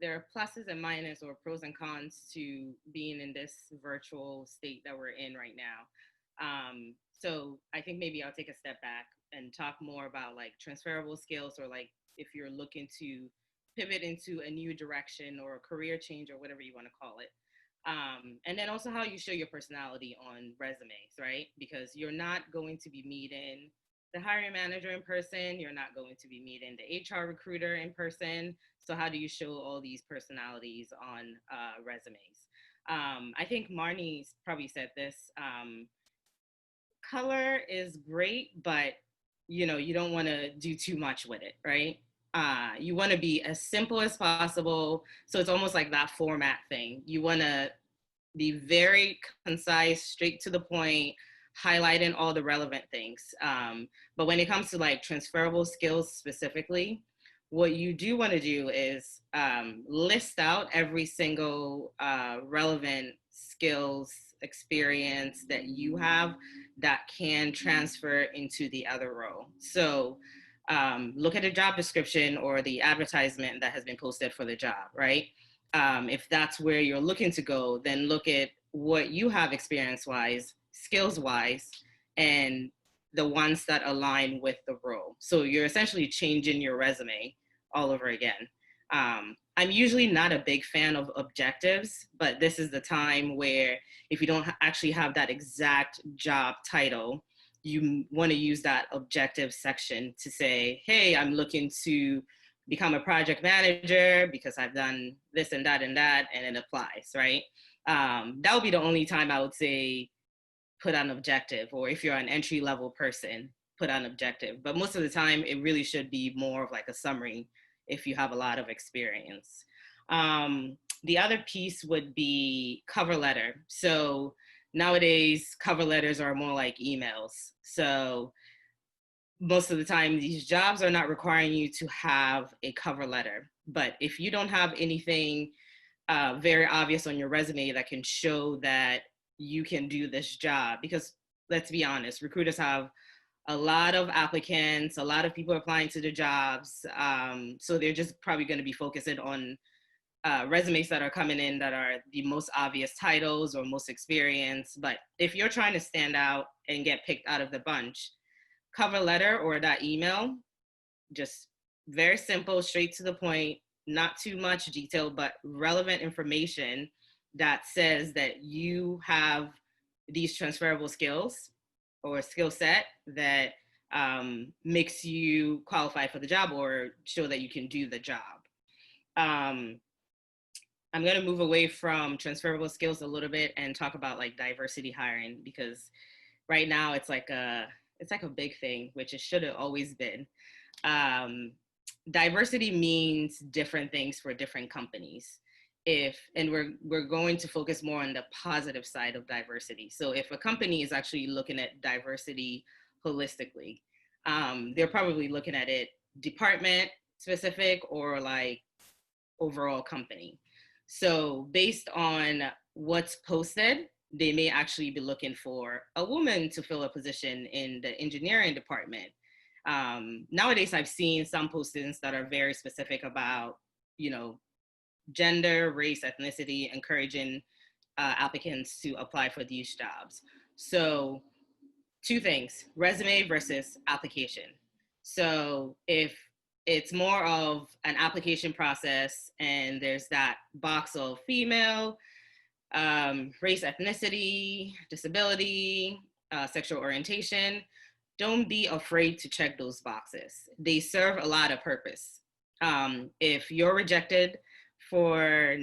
there are pluses and minuses, or pros and cons, to being in this virtual state that we're in right now. So I think maybe I'll take a step back and talk more about like transferable skills, or like if you're looking to pivot into a new direction or a career change or whatever you want to call it. And then also how you show your personality on resumes, right? Because you're not going to be meeting the hiring manager in person. You're not going to be meeting the HR recruiter in person. So how do you show all these personalities on resumes? I think Marnie's probably said this. Color is great, but you don't want to do too much with it, right? You want to be as simple as possible. So it's almost like that format thing. You want to be very concise, straight to the point, highlighting all the relevant things. But when it comes to like transferable skills specifically, what you do want to do is list out every single relevant skills, experience that you have that can transfer into the other role. So look at the job description or the advertisement that has been posted for the job, right? If that's where you're looking to go, then look at what you have experience-wise, skills-wise, and the ones that align with the role. So you're essentially changing your resume all over again. I'm usually not a big fan of objectives, but this is the time where if you don't actually have that exact job title, you want to use that objective section to say, hey, I'm looking to become a project manager because I've done this and that, and it applies, right? That would be the only time I would say put on objective, or if you're an entry-level person, put on objective. But most of the time, it really should be more of like a summary if you have a lot of experience. The other piece would be cover letter. So nowadays, cover letters are more like emails. So most of the time, these jobs are not requiring you to have a cover letter. But if you don't have anything very obvious on your resume that can show that you can do this job, because let's be honest, recruiters have a lot of applicants, a lot of people applying to the jobs. So they're just probably going to be focusing on resumes that are coming in that are the most obvious titles or most experience. But if you're trying to stand out and get picked out of the bunch, cover letter or that email, just very simple, straight to the point, not too much detail, but relevant information that says that you have these transferable skills or skill set that makes you qualify for the job or show that you can do the job. I'm going to move away from transferable skills a little bit and talk about like diversity hiring, because right now it's like a big thing, which it should have always been. Diversity means different things for different companies. And we're going to focus more on the positive side of diversity. So if a company is actually looking at diversity holistically, they're probably looking at it department specific or like overall company. So based on what's posted, they may actually be looking for a woman to fill a position in the engineering department. Nowadays, I've seen some postings that are very specific about, gender, race, ethnicity, encouraging applicants to apply for these jobs. So two things, resume versus application. So if it's more of an application process and there's that box of female, race, ethnicity, disability, sexual orientation, don't be afraid to check those boxes. They serve a lot of purpose. If you're rejected for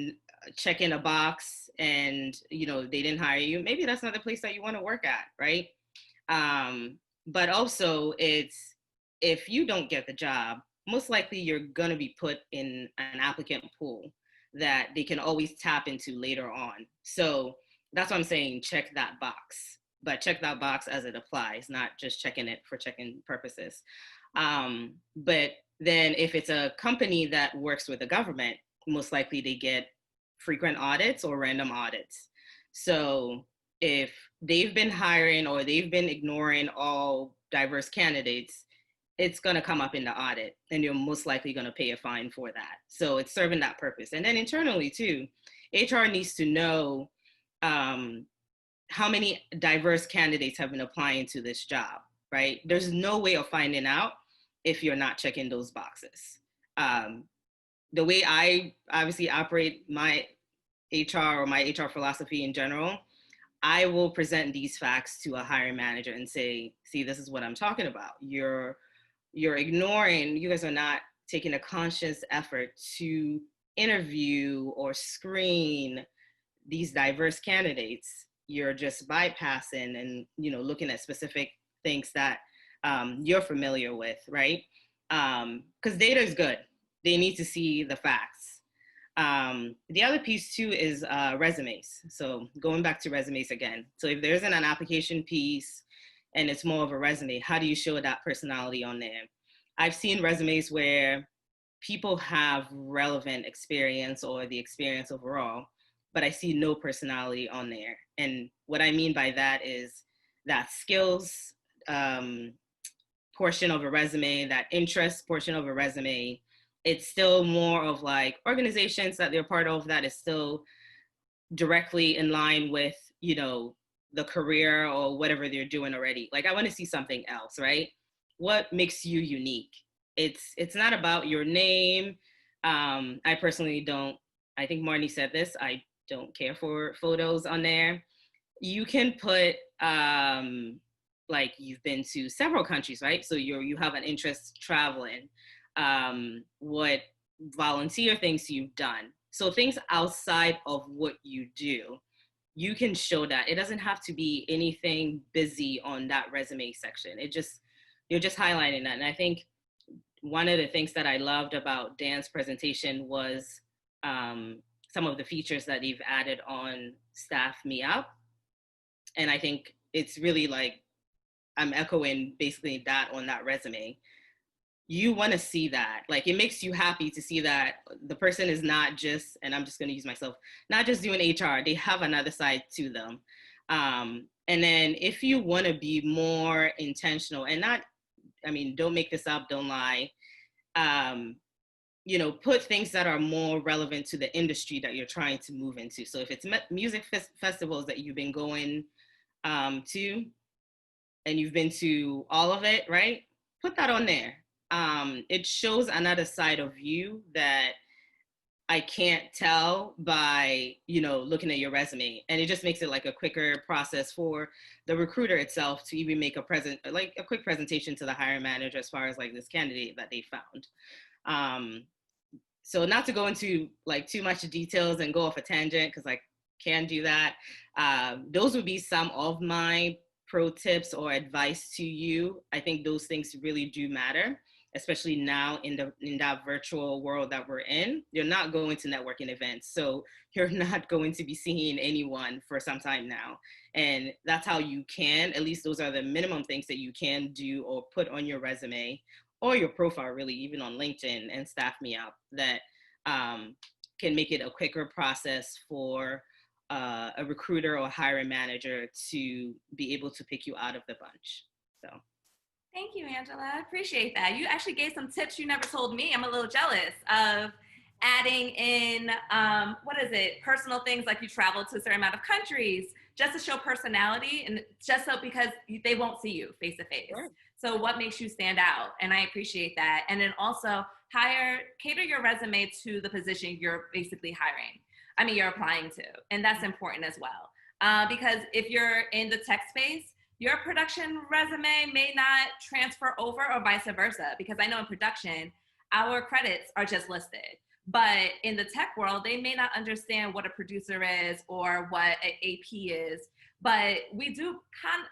checking a box and they didn't hire you, maybe that's not the place that you want to work at, right? But also if you don't get the job, most likely you're going to be put in an applicant pool that they can always tap into later on. So that's what I'm saying, check that box, but check that box as it applies, not just checking it for checking purposes. But then if it's a company that works with the government, most likely they get frequent audits or random audits. So if they've been hiring or they've been ignoring all diverse candidates, it's going to come up in the audit and you're most likely going to pay a fine for that. So it's serving that purpose. And then internally too, HR needs to know how many diverse candidates have been applying to this job, right? There's no way of finding out if you're not checking those boxes. The way I obviously operate my HR or my HR philosophy in general, I will present these facts to a hiring manager and say, see, this is what I'm talking about. You're ignoring, you guys are not taking a conscious effort to interview or screen these diverse candidates. You're just bypassing and looking at specific things that you're familiar with, right? Because data is good. They need to see the facts. The other piece too is resumes. So going back to resumes again. So if there isn't an application piece and it's more of a resume, how do you show that personality on there? I've seen resumes where people have relevant experience or the experience overall, but I see no personality on there. And what I mean by that is that skills portion of a resume, that interest portion of a resume, it's still more of like organizations that they're part of that is still directly in line with, the career or whatever they're doing already. Like I want to see something else, right? What makes you unique? It's not about your name. I personally don't, I think Marnie said this, I don't care for photos on there. You can put like you've been to several countries, right? So you have an interest traveling, what volunteer things you've done. So things outside of what you do, you can show that. It doesn't have to be anything busy on that resume section. You're just highlighting that. And I think one of the things that I loved about Dan's presentation was some of the features that they've added on Staff Me Up. And I think it's really like, I'm echoing basically that on that resume. You want to see that. Like it makes you happy to see that the person is not just, and I'm just going to use myself, not just doing HR, they have another side to them. And then if you want to be more intentional and not, I mean, don't make this up, don't lie, put things that are more relevant to the industry that you're trying to move into. So if it's music festivals that you've been going to, and you've been to all of it, right? Put that on there. It shows another side of you that I can't tell by, looking at your resume. And it just makes it like a quicker process for the recruiter itself to even make a quick presentation to the hiring manager as far as like this candidate that they found. So not to go into like too much details and go off a tangent, because I can do that. Those would be some of my pro tips or advice to you. I think those things really do matter, especially now in that virtual world that we're in. You're not going to networking events, so you're not going to be seeing anyone for some time now. And that's how you can, at least those are the minimum things that you can do or put on your resume or your profile, really, even on LinkedIn and Staff Me Up, that can make it a quicker process for a recruiter or a hiring manager to be able to pick you out of the bunch. So. Thank you, Angela. I appreciate that. You actually gave some tips you never told me. I'm a little jealous of adding in, personal things like you travel to a certain amount of countries just to show personality and just so because they won't see you face to face. So what makes you stand out? And I appreciate that. And then also cater your resume to the position you're basically you're applying to. And that's important as well. Because if you're in the tech space, your production resume may not transfer over or vice versa, because I know in production, our credits are just listed. But in the tech world, they may not understand what a producer is or what an AP is, but we do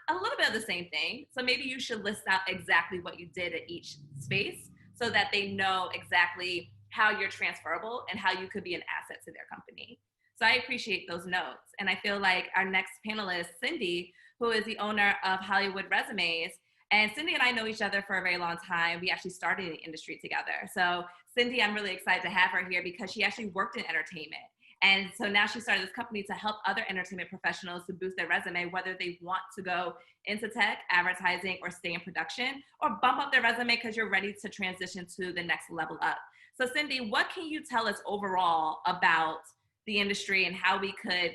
a little bit of the same thing. So maybe you should list out exactly what you did at each space so that they know exactly how you're transferable and how you could be an asset to their company. So I appreciate those notes. And I feel like our next panelist, Cindy, who is the owner of Hollywood Resumes. And Cindy and I know each other for a very long time. We actually started in the industry together. So Cindy, I'm really excited to have her here because she actually worked in entertainment. And so now she started this company to help other entertainment professionals to boost their resume, whether they want to go into tech, advertising, or stay in production, or bump up their resume because you're ready to transition to the next level up. So Cindy, what can you tell us overall about the industry and how we could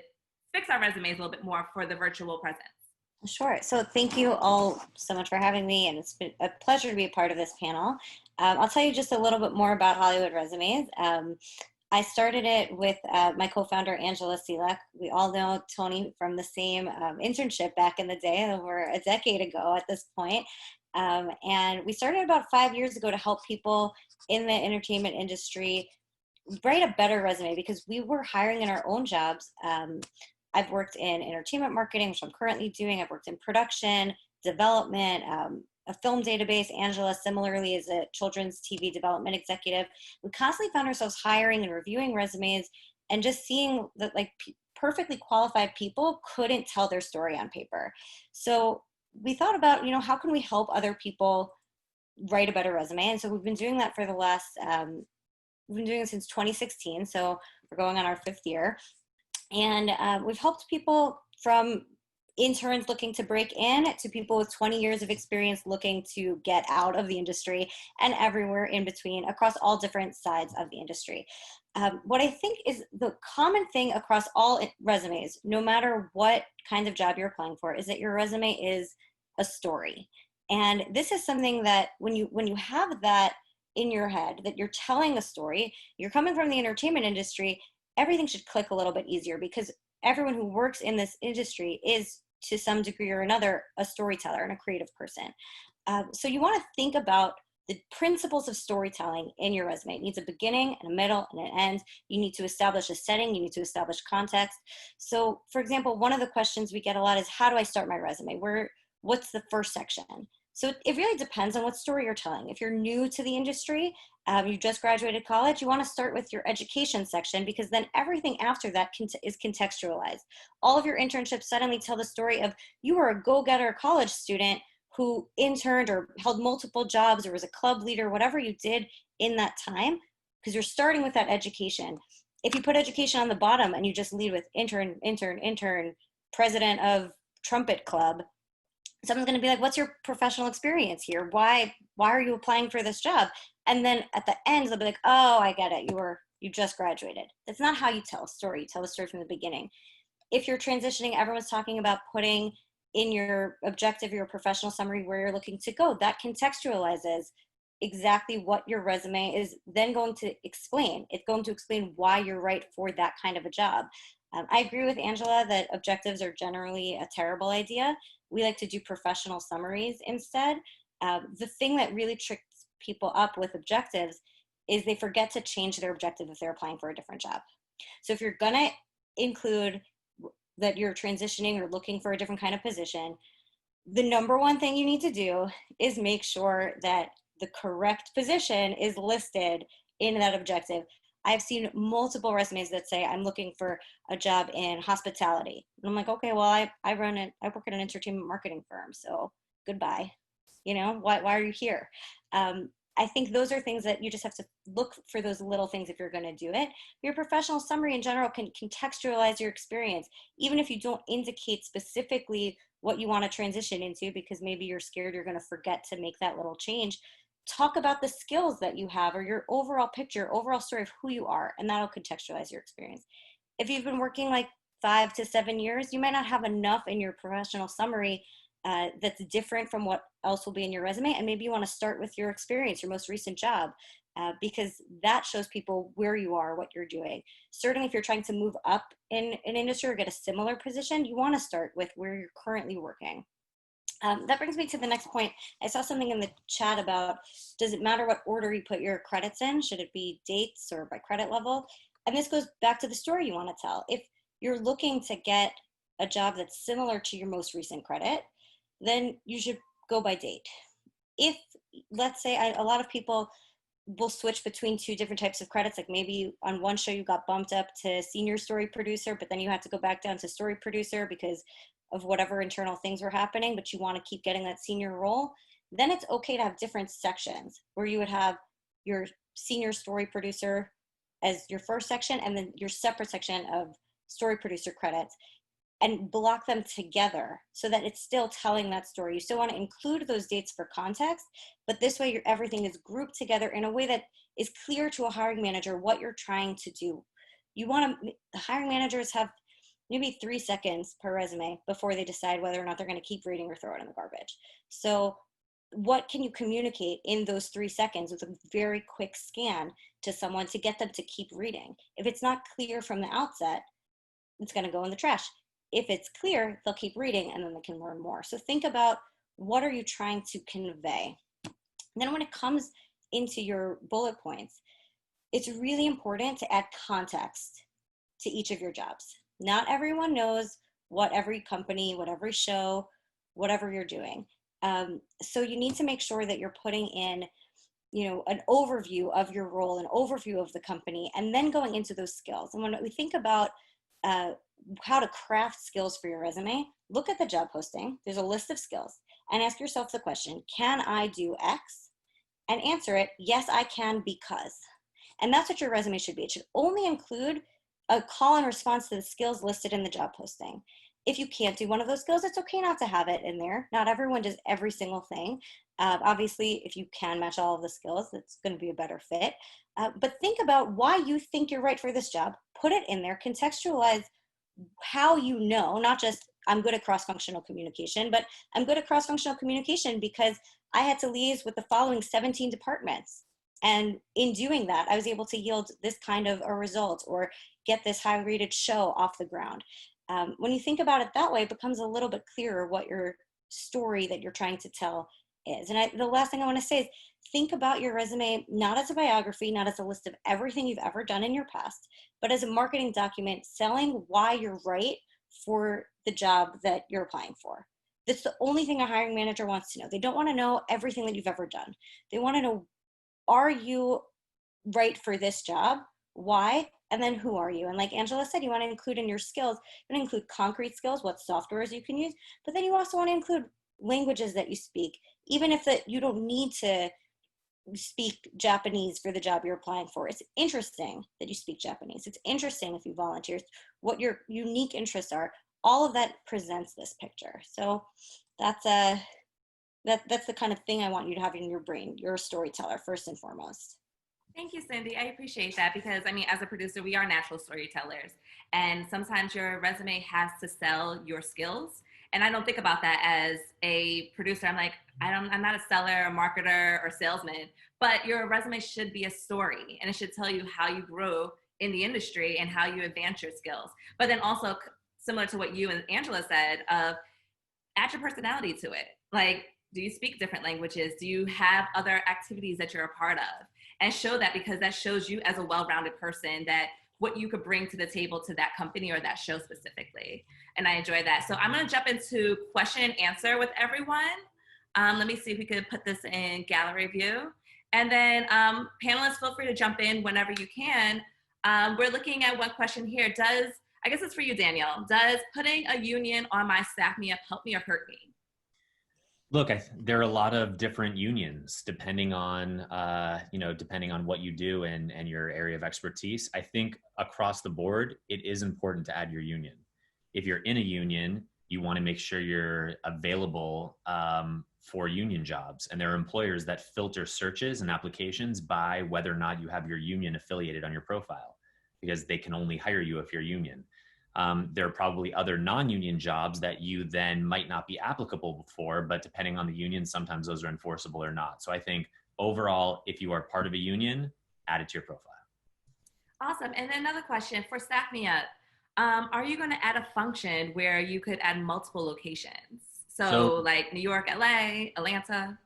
fix our resumes a little bit more for the virtual presence? Sure. So thank you all so much for having me, and it's been a pleasure to be a part of this panel. I'll tell you just a little bit more about Hollywood Resumes. I started it with my co-founder, Angela Selak. We all know Tony from the same internship back in the day, over a decade ago at this point. And we started about 5 years ago to help people in the entertainment industry write a better resume, because we were hiring in our own jobs. I've worked in entertainment marketing, which I'm currently doing. I've worked in production, development, a film database. Angela similarly is a children's TV development executive. We constantly found ourselves hiring and reviewing resumes and just seeing that perfectly qualified people couldn't tell their story on paper. So we thought about, how can we help other people write a better resume? And so we've been doing that for the last, we've been doing it since 2016. So we're going on our 5th year. And we've helped people from interns looking to break in to people with 20 years of experience looking to get out of the industry, and everywhere in between across all different sides of the industry. What I think is the common thing across all resumes, no matter what kind of job you're applying for, is that your resume is a story. And this is something that when you have that in your head, that you're telling a story, you're coming from the entertainment industry, everything should click a little bit easier, because everyone who works in this industry is, to some degree or another, a storyteller and a creative person. So you want to think about the principles of storytelling in your resume. It needs a beginning and a middle and an end. You need to establish a setting. You need to establish context. So, for example, one of the questions we get a lot is, how do I start my resume? What's the first section? So it really depends on what story you're telling. If you're new to the industry, you just graduated college, you want to start with your education section, because then everything after that is contextualized. All of your internships suddenly tell the story of you were a go-getter college student who interned or held multiple jobs or was a club leader, whatever you did in that time, because you're starting with that education. If you put education on the bottom and you just lead with intern, president of trumpet club, someone's going to be like, what's your professional experience here? Why are you applying for this job? And then at the end, they'll be like, oh, I get it. You just graduated. That's not how you tell a story. You tell the story from the beginning. If you're transitioning, everyone's talking about putting in your objective, your professional summary, where you're looking to go. That contextualizes exactly what your resume is then going to explain. It's going to explain why you're right for that kind of a job. I agree with Angela that objectives are generally a terrible idea. We like to do professional summaries instead. The thing that really tricks people up with objectives is they forget to change their objective if they're applying for a different job. So if you're gonna include that you're transitioning or looking for a different kind of position, the number one thing you need to do is make sure that the correct position is listed in that objective. I've seen multiple resumes that say I'm looking for a job in hospitality. And I'm like, okay, well, I work at an entertainment marketing firm, so goodbye. You know, why are you here? I think those are things that you just have to look for, those little things if you're going to do it. Your professional summary in general can contextualize your experience, even if you don't indicate specifically what you want to transition into, because maybe you're scared you're going to forget to make that little change. Talk about the skills that you have or your overall picture, overall story of who you are, and that'll contextualize your experience. If you've been working like 5 to 7 years, you might not have enough in your professional summary that's different from what else will be in your resume. And maybe you want to start with your experience, your most recent job, because that shows people where you are, what you're doing. Certainly, if you're trying to move up in an industry or get a similar position, you want to start with where you're currently working. That brings me to the next point. I saw something in the chat about, does it matter what order you put your credits in? Should it be dates or by credit level? And this goes back to the story you want to tell. If you're looking to get a job that's similar to your most recent credit, then you should go by date. If, let's say, a lot of people will switch between two different types of credits, like maybe on one show you got bumped up to senior story producer, but then you had to go back down to story producer because of whatever internal things were happening, but you want to keep getting that senior role, then it's okay to have different sections where you would have your senior story producer as your first section and then your separate section of story producer credits, and block them together so that it's still telling that story. You still want to include those dates for context, but this way everything is grouped together in a way that is clear to a hiring manager what you're trying to do. You want to, the hiring managers have maybe 3 seconds per resume before they decide whether or not they're going to keep reading or throw it in the garbage. So what can you communicate in those 3 seconds with a very quick scan to someone to get them to keep reading? If it's not clear from the outset, it's going to go in the trash. If it's clear, they'll keep reading and then they can learn more. So think about, what are you trying to convey? And then when it comes into your bullet points, it's really important to add context to each of your jobs. Not everyone knows what every company, what every show, whatever you're doing. So you need to make sure that you're putting in, you know, an overview of your role, an overview of the company, and then going into those skills. And when we think about how to craft skills for your resume, look at the job posting. There's a list of skills and ask yourself the question, can I do X? And answer it, yes, I can, because. And that's what your resume should be. It should only include a call and response to the skills listed in the job posting. If you can't do one of those skills, it's okay not to have it in there. Not everyone does every single thing. Obviously, if you can match all of the skills, that's going to be a better fit. But think about why you think you're right for this job. Put it in there, contextualize how you know, not just I'm good at cross-functional communication, but I'm good at cross-functional communication because I had to liaise with the following 17 departments. And in doing that, I was able to yield this kind of a result or get this high-rated show off the ground. When you think about it that way, it becomes a little bit clearer what your story that you're trying to tell is. And the last thing I want to say is, think about your resume not as a biography, not as a list of everything you've ever done in your past, but as a marketing document selling why you're right for the job that you're applying for. That's the only thing a hiring manager wants to know. They don't want to know everything that you've ever done. They want to know, are you right for this job? Why? And then who are you? And like Angela said, you want to include in your skills, you want to include concrete skills, what softwares you can use, but then you also want to include languages that you speak, even if that you don't need to speak Japanese for the job you're applying for. It's interesting that you speak Japanese. It's interesting if you volunteer, what your unique interests are. All of that presents this picture. So that's the kind of thing I want you to have in your brain. You're a storyteller first and foremost. Thank you, Cindy. I appreciate that because, I mean, as a producer, we are natural storytellers. And sometimes your resume has to sell your skills. And I don't think about that as a producer. I'm like, I'm not a seller, a marketer, or salesman, but your resume should be a story, and it should tell you how you grew in the industry and how you advance your skills. But then also, similar to what you and Angela said, of add your personality to it. Like, do you speak different languages? Do you have other activities that you're a part of? And show that, because that shows you as a well-rounded person that what you could bring to the table to that company or that show specifically. And I enjoy that. So I'm going to jump into question and answer with everyone. Let me see if we could put this in gallery view. And then panelists, feel free to jump in whenever you can. We're looking at one question here. I guess it's for you, Daniel. Does putting a union on my staff me up help me or hurt me? Look, there are a lot of different unions depending on, depending on what you do and your area of expertise. I think across the board, it is important to add your union. If you're in a union, you want to make sure you're available for union jobs. And there are employers that filter searches and applications by whether or not you have your union affiliated on your profile, because they can only hire you if you're union. There are probably other non-union jobs that you then might not be applicable for, but depending on the union, sometimes those are enforceable or not. So I think overall, if you are part of a union, add it to your profile. Awesome. And then another question for Staff Me Up. Are you going to add a function where you could add multiple locations? So like New York, LA, Atlanta?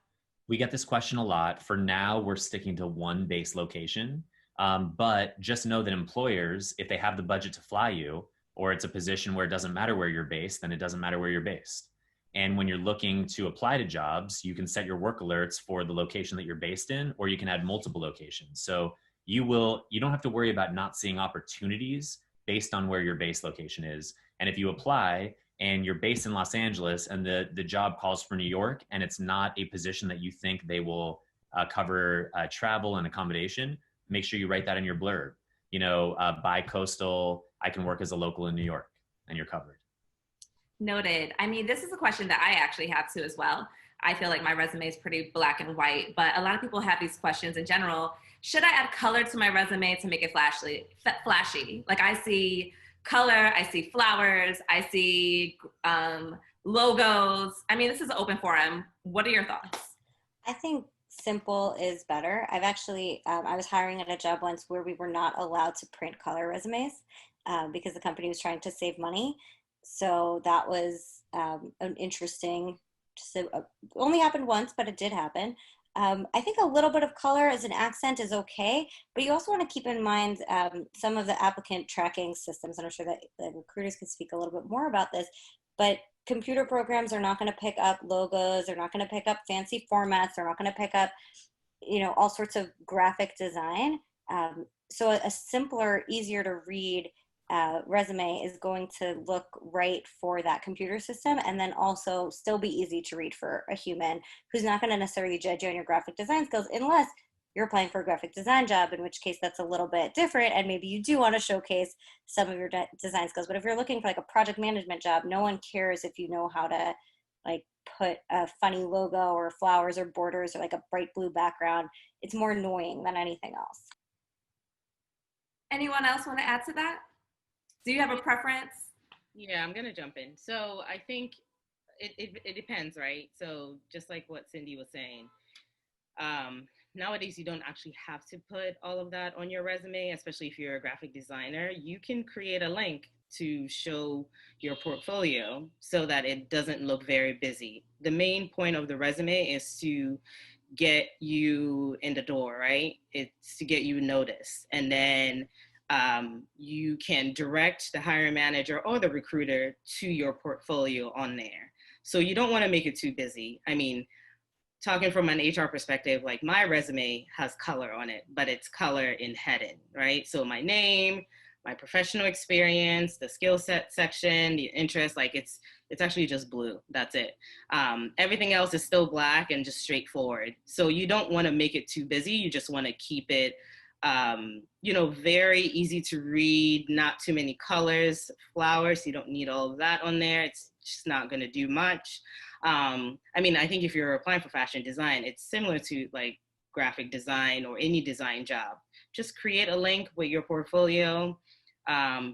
We get this question a lot. For now, we're sticking to one base location. But just know that employers, if they have the budget to fly you, or it's a position where it doesn't matter where you're based, then it doesn't matter where you're based. And when you're looking to apply to jobs, you can set your work alerts for the location that you're based in, or you can add multiple locations. So you don't have to worry about not seeing opportunities based on where your base location is. And if you apply and you're based in Los Angeles and the job calls for New York, and it's not a position that you think they will cover travel and accommodation, make sure you write that in your blurb. Bi-coastal, I can work as a local in New York, and you're covered. Noted. I mean, this is a question that I actually have too as well. I feel like my resume is pretty black and white, but a lot of people have these questions in general. Should I add color to my resume to make it flashy? Like, I see color, I see flowers, I see logos. I mean, this is an open forum. What are your thoughts? I think simple is better. I've actually, I was hiring at a job once where we were not allowed to print color resumes because the company was trying to save money. So that was an interesting, only happened once, but it did happen. I think a little bit of color as an accent is okay, but you also want to keep in mind some of the applicant tracking systems, and I'm sure that the recruiters can speak a little bit more about this, but computer programs are not going to pick up logos. They're not going to pick up fancy formats. They're not going to pick up, all sorts of graphic design. So a simpler, easier to read resume is going to look right for that computer system, and then also still be easy to read for a human who's not going to necessarily judge you on your graphic design skills unless you're applying for a graphic design job, in which case that's a little bit different, and maybe you do want to showcase some of your design skills. But if you're looking for like a project management job, no one cares if you know how to like put a funny logo or flowers or borders or like a bright blue background. It's more annoying than anything else. Anyone else want to add to that? Do you have a preference? Yeah, I'm gonna jump in. So I think it depends, right? So just like what Cindy was saying, nowadays you don't actually have to put all of that on your resume, especially if you're a graphic designer. You can create a link to show your portfolio so that it doesn't look very busy. The main point of the resume is to get you in the door, right? It's to get you noticed. And then you can direct the hiring manager or the recruiter to your portfolio on there. So you don't want to make it too busy. I mean, talking from an HR perspective, like my resume has color on it, but it's color in heading, right? So my name, my professional experience, the skill set section, the interest, like it's actually just blue. That's it. Everything else is still black and just straightforward. So you don't want to make it too busy. You just want to keep it very easy to read, not too many colors, flowers. You don't need all of that on there. It's just not going to do much. I think if you're applying for fashion design, it's similar to like graphic design or any design job. Just create a link with your portfolio.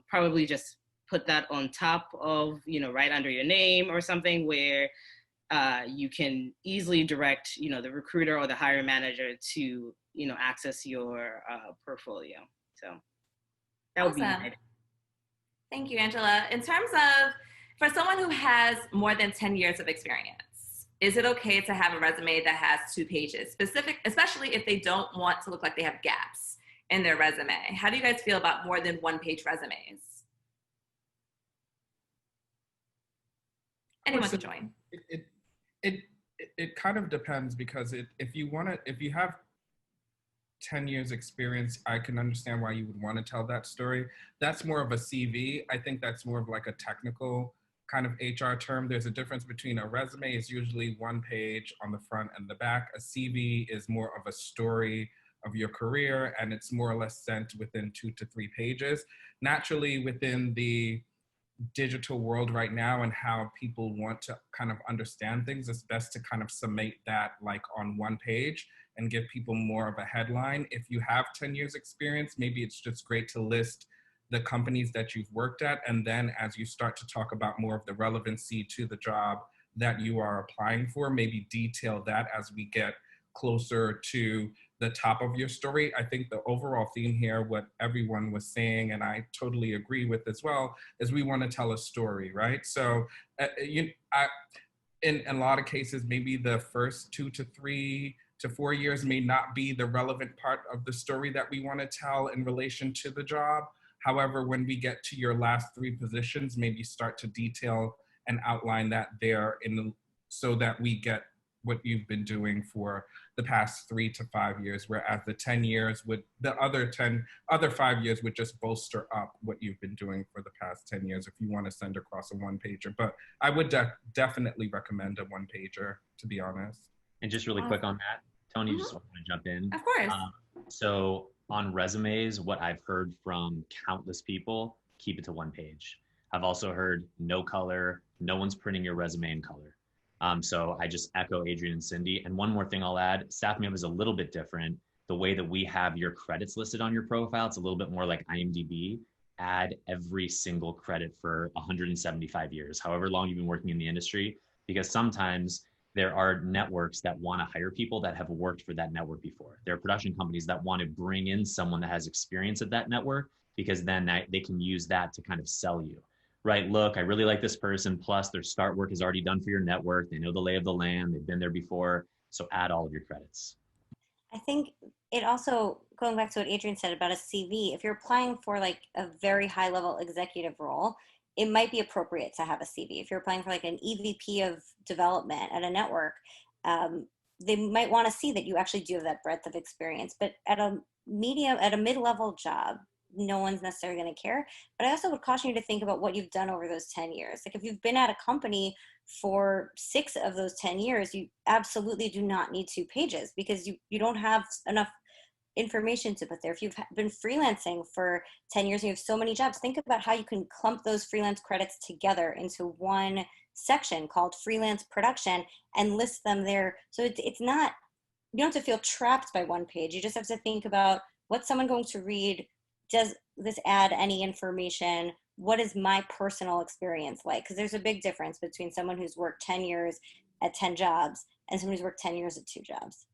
Probably just put that on top of, right under your name or something where you can easily direct, the recruiter or the hiring manager to, access your portfolio. So that would be Awesome. my. Thank you, Angela. In terms of, for someone who has more than 10 years of experience, is it okay to have a resume that has 2 pages, especially if they don't want to look like they have gaps in their resume? How do you guys feel about more than 1-page resumes? Anyone can join. It kind of depends, because if you have 10 years experience, I can understand why you would want to tell that story. That's more of a CV. I think that's more of like a technical kind of HR term. There's a difference between a resume is usually 1 page on the front and the back. A CV is more of a story of your career, and it's more or less sent within 2 to 3 pages. Naturally, within the digital world right now and how people want to kind of understand things, it's best to kind of summate that like on 1 page and give people more of a headline. If you have 10 years experience, maybe it's just great to list the companies that you've worked at. And then as you start to talk about more of the relevancy to the job that you are applying for, maybe detail that as we get closer to the top of your story. I think the overall theme here, what everyone was saying, and I totally agree with as well, is we want to tell a story, right? So in a lot of cases, maybe the first 2 to 3 to 4 years may not be the relevant part of the story that we want to tell in relation to the job. However, when we get to your last 3 positions, maybe start to detail and outline that there so that we get what you've been doing for the past 3 to 5 years, whereas the 10 years the other 5 years would just bolster up what you've been doing for the past 10 years if you want to send across a 1-pager. But I would definitely recommend a 1-pager, to be honest. And just really quick on that, Tony, just want to jump in. Of course. So on resumes, what I've heard from countless people, keep it to 1 page. I've also heard no color, no one's printing your resume in color. So I just echo Adrian and Cindy. And one more thing I'll add, Staff Me Up is a little bit different. The way that we have your credits listed on your profile, it's a little bit more like IMDb. Add every single credit for 175 years, however long you've been working in the industry, because sometimes there are networks that want to hire people that have worked for that network before. There are production companies that want to bring in someone that has experience at that network, because then they can use that to kind of sell you. Right, look, I really like this person, plus their start work is already done for your network. They know the lay of the land, they've been there before. So add all of your credits. I think it also, going back to what Adrian said about a CV, if you're applying for like a very high level executive role, it might be appropriate to have a CV. If you're applying for like an EVP of development at a network, they might want to see that you actually do have that breadth of experience. But at a mid-level job, no one's necessarily going to care. But I also would caution you to think about what you've done over those 10 years. Like if you've been at a company for 6 of those 10 years, you absolutely do not need 2 pages, because you don't have enough information to put there. If you've been freelancing for 10 years and you have so many jobs, think about how you can clump those freelance credits together into one section called freelance production and list them there. So it's not, you don't have to feel trapped by 1 page. You just have to think about, what's someone going to read? Does this add any information? What is my personal experience like? Because there's a big difference between someone who's worked 10 years at 10 jobs and someone who's worked 10 years at 2 jobs.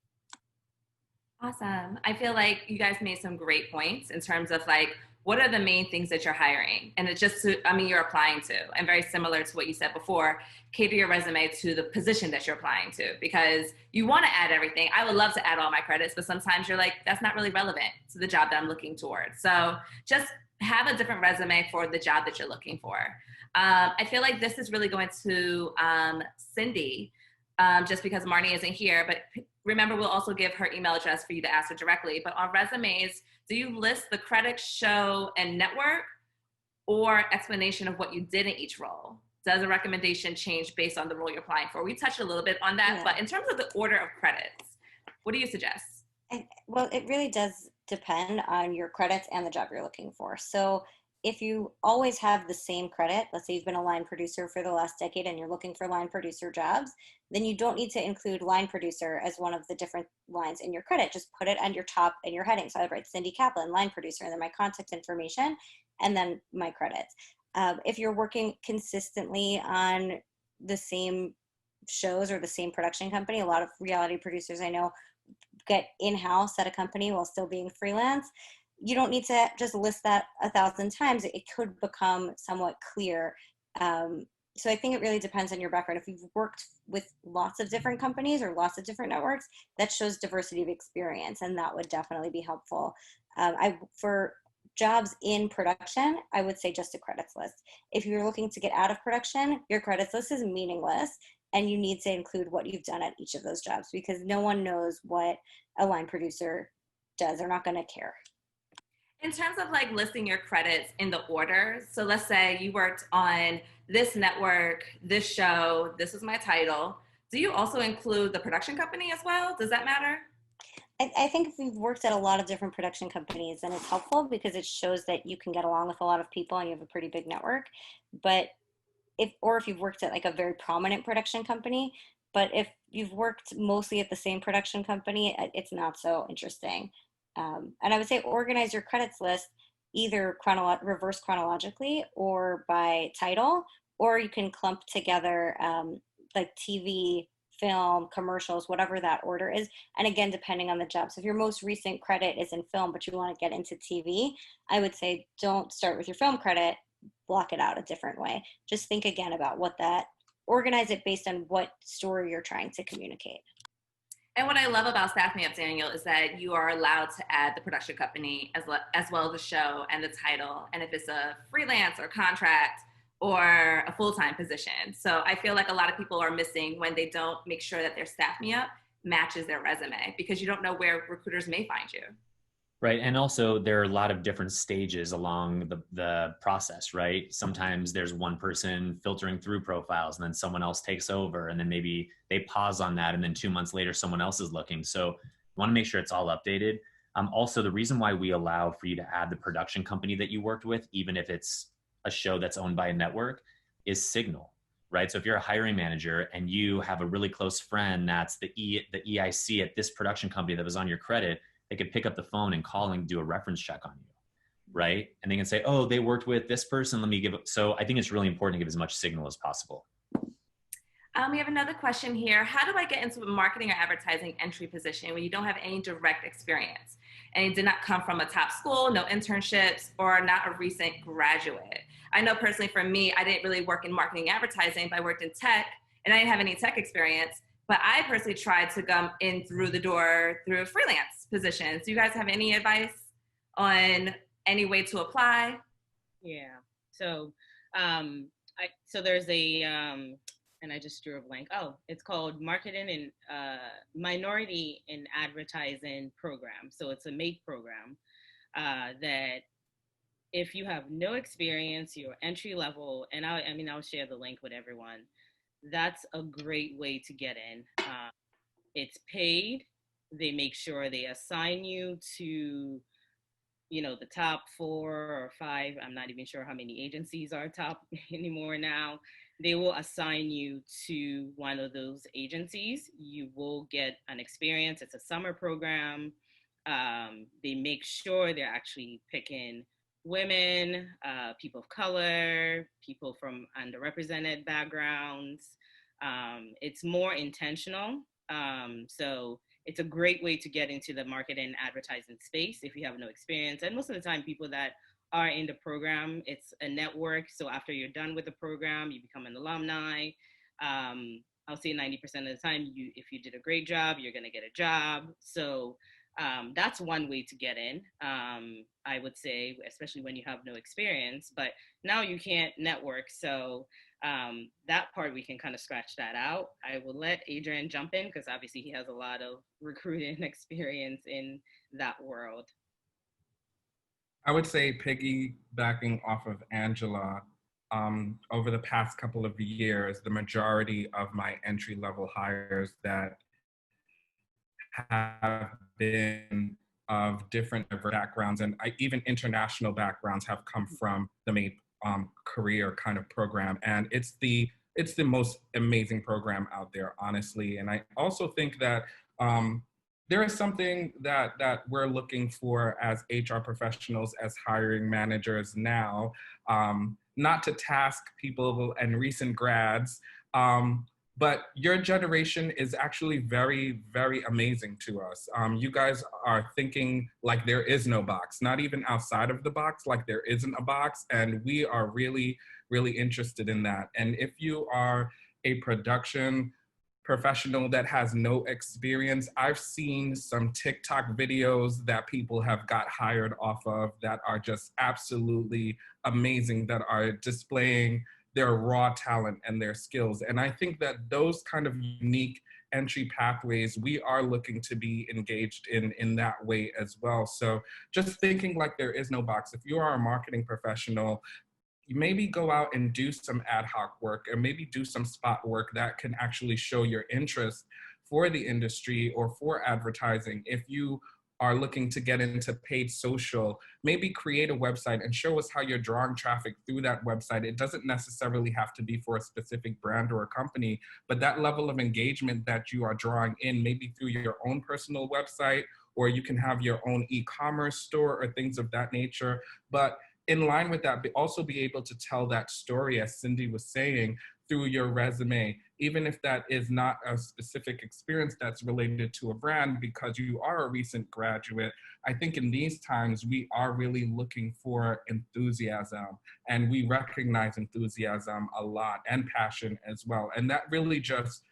Awesome. I feel like you guys made some great points in terms of like, what are the main things that you're hiring? And it's just, you're applying to, and very similar to what you said before, cater your resume to the position that you're applying to, because you want to add everything. I would love to add all my credits, but sometimes you're like, that's not really relevant to the job that I'm looking towards. So just have a different resume for the job that you're looking for. I feel like this is really going to Cindy, just because Marnie isn't here, but remember, we'll also give her email address for you to ask her directly. But on resumes, do you list the credits, show, and network, or explanation of what you did in each role? Does a recommendation change based on the role you're applying for? We touched a little bit on that, but in terms of the order of credits, what do you suggest? Well, it really does depend on your credits and the job you're looking for. So if you always have the same credit, let's say you've been a line producer for the last decade and you're looking for line producer jobs, then you don't need to include line producer as one of the different lines in your credit. Just put it on your top in your heading. So I write Cindy Kaplan, line producer, and then my contact information, and then my credits. If you're working consistently on the same shows or the same production company, a lot of reality producers I know get in-house at a company while still being freelance. You don't need to just list that 1,000 times. It could become somewhat clear. So I think it really depends on your background. If you've worked with lots of different companies or lots of different networks, that shows diversity of experience, and that would definitely be helpful. For jobs in production, I would say just a credits list. If you're looking to get out of production, your credits list is meaningless, and you need to include what you've done at each of those jobs, because no one knows what a line producer does. They're not going to care. In terms of like listing your credits in the order, so let's say you worked on this network, this show, this was my title. Do you also include the production company as well? Does that matter? I think if you've worked at a lot of different production companies, then it's helpful because it shows that you can get along with a lot of people and you have a pretty big network. But if you've worked at like a very prominent production company, but if you've worked mostly at the same production company, it's not so interesting. And I would say organize your credits list either reverse chronologically or by title, or you can clump together like TV, film, commercials, whatever that order is. And again, depending on the job. So if your most recent credit is in film, but you want to get into TV, I would say don't start with your film credit, block it out a different way. Just think again about organize it based on what story you're trying to communicate. And what I love about Staff Me Up, Daniel, is that you are allowed to add the production company as well as the show and the title, and if it's a freelance or contract or a full-time position. So I feel like a lot of people are missing when they don't make sure that their Staff Me Up matches their resume, because you don't know where recruiters may find you. Right. And also there are a lot of different stages along the process, right? Sometimes there's one person filtering through profiles and then someone else takes over and then maybe they pause on that and then 2 months later someone else is looking. So you want to make sure it's all updated. Also, the reason why we allow for you to add the production company that you worked with, even if it's a show that's owned by a network, is signal, right? So if you're a hiring manager and you have a really close friend that's the EIC at this production company that was on your credit, they could pick up the phone and call and do a reference check on you, right? And they can say, oh, they worked with this person, let me give it. So I think it's really important to give as much signal as possible. We have another question here. How do I get into a marketing or advertising entry position when you don't have any direct experience and you did not come from a top school, no internships, or not a recent graduate? I know personally for me, I didn't really work in marketing and advertising, but I worked in tech and I didn't have any tech experience. But I personally tried to come in through the door through a freelance position. Do you guys have any advice on any way to apply? Yeah. So, so there's a, and I just drew a blank. Oh, it's called Marketing and Minority in Advertising Program. So it's a MATE program that if you have no experience, you're entry level, and I'll share the link with everyone. That's a great way to get in. It's paid. They make sure they assign you to, the top 4 or 5. I'm not even sure how many agencies are top anymore now. They will assign you to one of those agencies. You will get an experience. It's a summer program. They make sure they're actually picking women, people of color, people from underrepresented backgrounds. It's more intentional. So it's a great way to get into the marketing and advertising space if you have no experience. And most of the time, people that are in the program, it's a network. So after you're done with the program, you become an alumni. I'll say 90% of the time, if you did a great job, you're going to get a job. So that's one way to get in, I would say, especially when you have no experience. But now you can't network. So that part, we can kind of scratch that out. I will let Adrian jump in because obviously he has a lot of recruiting experience in that world. I would say piggybacking off of Angela, over the past couple of years, the majority of my entry-level hires that have been of different backgrounds and even international backgrounds have come from the MAPE career kind of program. And it's the most amazing program out there, honestly. And I also think that there is something that we're looking for as HR professionals, as hiring managers now, not to task people and recent grads, but your generation is actually very, very amazing to us. You guys are thinking like there is no box, not even outside of the box, like there isn't a box. And we are really, really interested in that. And if you are a production professional that has no experience, I've seen some TikTok videos that people have got hired off of that are just absolutely amazing, that are displaying their raw talent and their skills. And I think that those kind of unique entry pathways, we are looking to be engaged in that way as well. So just thinking like there is no box. If you are a marketing professional, you maybe go out and do some ad hoc work, or maybe do some spot work that can actually show your interest for the industry or for advertising. If you are looking to get into paid social, maybe create a website and show us how you're drawing traffic through that website. It doesn't necessarily have to be for a specific brand or a company, but that level of engagement that you are drawing in, maybe through your own personal website, or you can have your own e-commerce store or things of that nature. But in line with that, also be able to tell that story, as Cindy was saying, through your resume, even if that is not a specific experience that's related to a brand, because you are a recent graduate. I think in these times, we are really looking for enthusiasm, and we recognize enthusiasm a lot, and passion as well. And that really just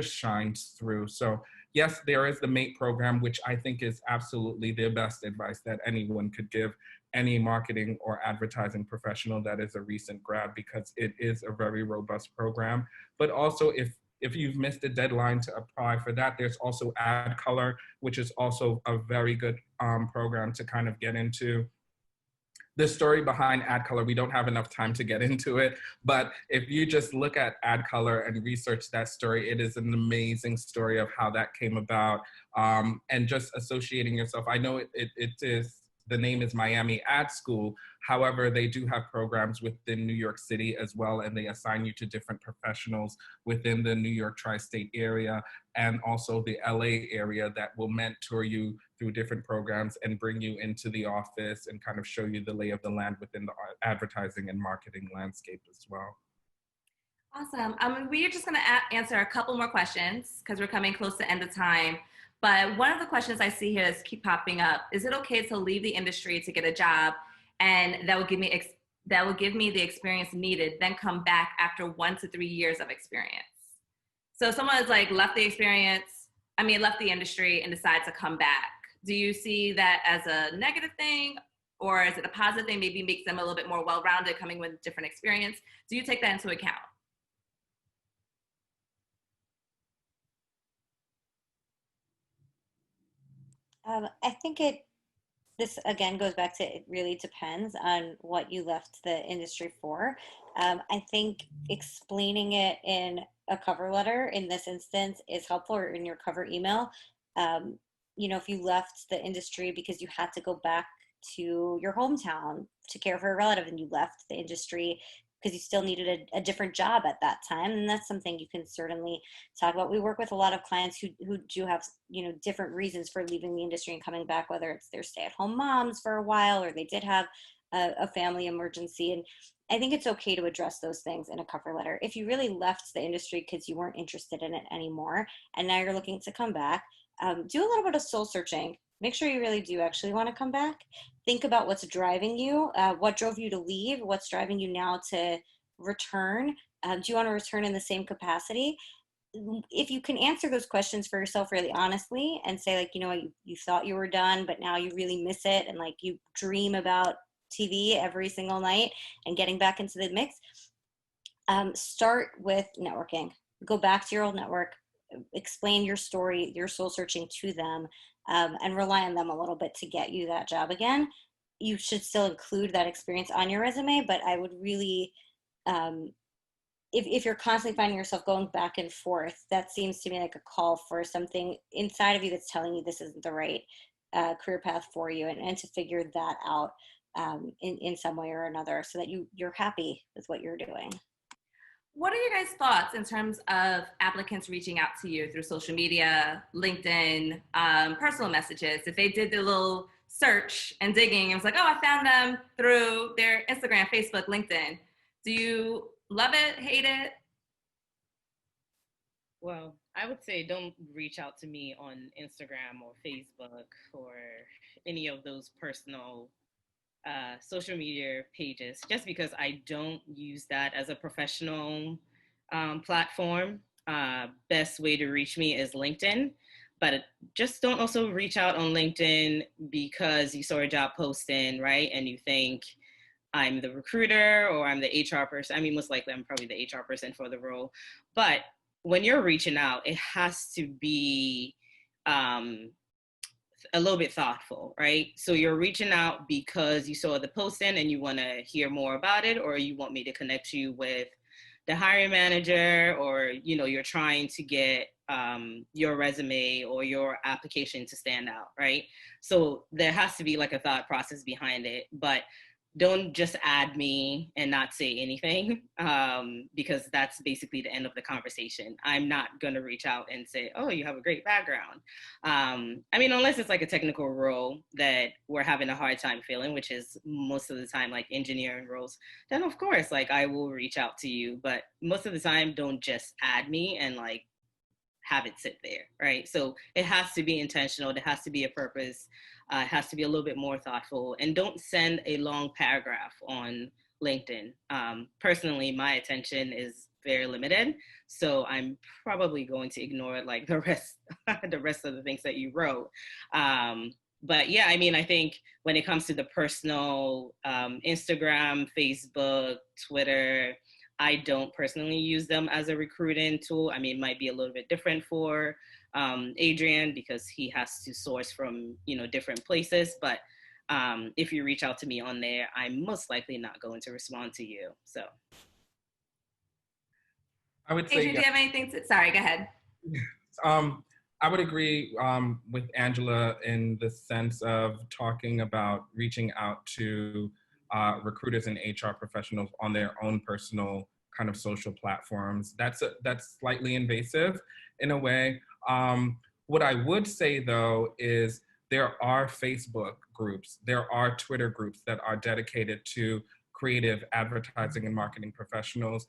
shines through. So yes, there is the MATE program, which I think is absolutely the best advice that anyone could give any marketing or advertising professional that is a recent grad, because it is a very robust program. But also, if you've missed a deadline to apply for that, there's also AdColor, which is also a very good program to kind of get into. The story behind AdColor, we don't have enough time to get into it, but if you just look at AdColor and research that story, it is an amazing story of how that came about, and just associating yourself. I know it is, the name is Miami Ad School. However, they do have programs within New York City as well, and they assign you to different professionals within the New York tri-state area and also the LA area that will mentor you through different programs and bring you into the office and kind of show you the lay of the land within the advertising and marketing landscape as well. Awesome. We're just going to answer a couple more questions because we're coming close to end of time. But one of the questions I see here is keep popping up. Is it okay to leave the industry to get a job, and that will give me the experience needed, then come back after 1 to 3 years of experience? So someone has like left the industry and decides to come back. Do you see that as a negative thing, or is it a positive thing? Maybe makes them a little bit more well-rounded, coming with different experience. Do you take that into account? I think this again goes back to, it really depends on what you left the industry for. I think explaining it in a cover letter in this instance is helpful, or in your cover email. If you left the industry because you had to go back to your hometown to care for a relative, and you left the industry because you still needed a different job at that time, and that's something you can certainly talk about. We work with a lot of clients who do have different reasons for leaving the industry and coming back, whether it's their stay-at-home moms for a while, or they did have a family emergency. And I think it's okay to address those things in a cover letter. If you really left the industry because you weren't interested in it anymore, and now you're looking to come back, do a little bit of soul searching. Make sure you really do actually want to come back. Think about what's driving you, what drove you to leave, what's driving you now to return. Do you want to return in the same capacity? If you can answer those questions for yourself really honestly, and say, like, you thought you were done, but now you really miss it, and like you dream about TV every single night and getting back into the mix, start with networking. Go back to your old network, explain your story, your soul searching to them, and rely on them a little bit to get you that job again. You should still include that experience on your resume, but I would really, if you're constantly finding yourself going back and forth, that seems to me like a call for something inside of you that's telling you this isn't the right career path for you, and to figure that out in some way or another, so that you're happy with what you're doing. What are your guys' thoughts in terms of applicants reaching out to you through social media, LinkedIn, personal messages? If they did their little search and digging and was like, oh, I found them through their Instagram, Facebook, LinkedIn. Do you love it, hate it? Well, I would say don't reach out to me on Instagram or Facebook or any of those personal social media pages, just because I don't use that as a professional platform. Best way to reach me is LinkedIn, but just don't also reach out on LinkedIn because you saw a job posting, right? And you think I'm the recruiter or I'm the HR person. I mean, most likely I'm probably the HR person for the role. But when you're reaching out, it has to be a little bit thoughtful, right? So you're reaching out because you saw the posting and you want to hear more about it, or you want me to connect you with the hiring manager, or you're trying to get your resume or your application to stand out, right? So there has to be like a thought process behind it, but don't just add me and not say anything, because that's basically the end of the conversation. I'm not going to reach out and say, oh, you have a great background. I mean, unless it's like a technical role that we're having a hard time filling, which is most of the time like engineering roles, then of course, like I will reach out to you. But most of the time, don't just add me and like have it sit there, right? So it has to be intentional. There has to be a purpose. It has to be a little bit more thoughtful. And don't send a long paragraph on LinkedIn. Personally, my attention is very limited, so I'm probably going to ignore like the rest of the things that you wrote. But yeah, I mean, I think when it comes to the personal Instagram, Facebook, Twitter, I don't personally use them as a recruiting tool. I mean, it might be a little bit different for Adrian because he has to source from, different places. But if you reach out to me on there, I'm most likely not going to respond to you. So. I would say, Adrian, do you have anything to, sorry, go ahead. I would agree with Angela in the sense of talking about reaching out to recruiters and HR professionals on their own personal kind of social platforms. That's slightly invasive in a way. What I would say though is there are Facebook groups, there are Twitter groups that are dedicated to creative advertising and marketing professionals.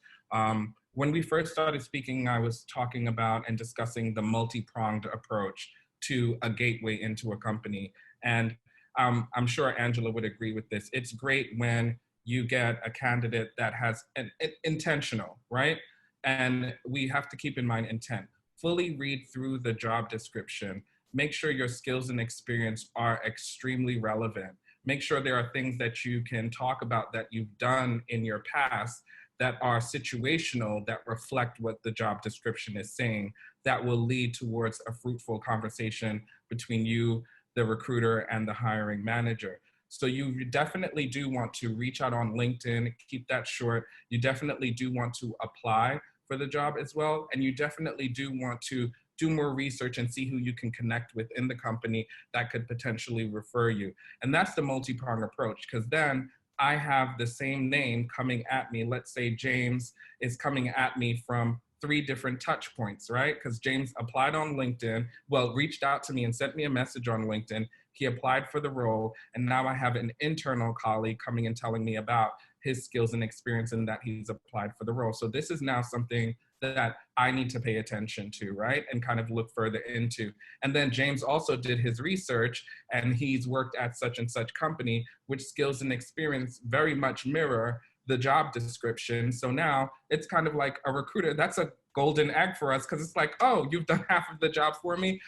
When we first started speaking, I was talking about and discussing the multi-pronged approach to a gateway into a company. And I'm sure Angela would agree with this. It's great when you get a candidate that has an intentional, right? And we have to keep in mind intent. Fully read through the job description. Make sure your skills and experience are extremely relevant. Make sure there are things that you can talk about that you've done in your past that are situational, that reflect what the job description is saying, that will lead towards a fruitful conversation between you, the recruiter, and the hiring manager. So you definitely do want to reach out on LinkedIn, keep that short. You definitely do want to apply for the job as well. And you definitely do want to do more research and see who you can connect with in the company that could potentially refer you. And that's the multi-pronged approach, because then I have the same name coming at me. Let's say James is coming at me from 3 different touch points, right? Because James applied on LinkedIn, well, reached out to me and sent me a message on LinkedIn. He applied for the role. And now I have an internal colleague coming and telling me about his skills and experience and that he's applied for the role. So this is now something that I need to pay attention to, right? And kind of look further into. And then James also did his research and he's worked at such and such company, which skills and experience very much mirror the job description. So now it's kind of like a recruiter. That's a golden egg for us because it's like, oh, you've done half of the job for me.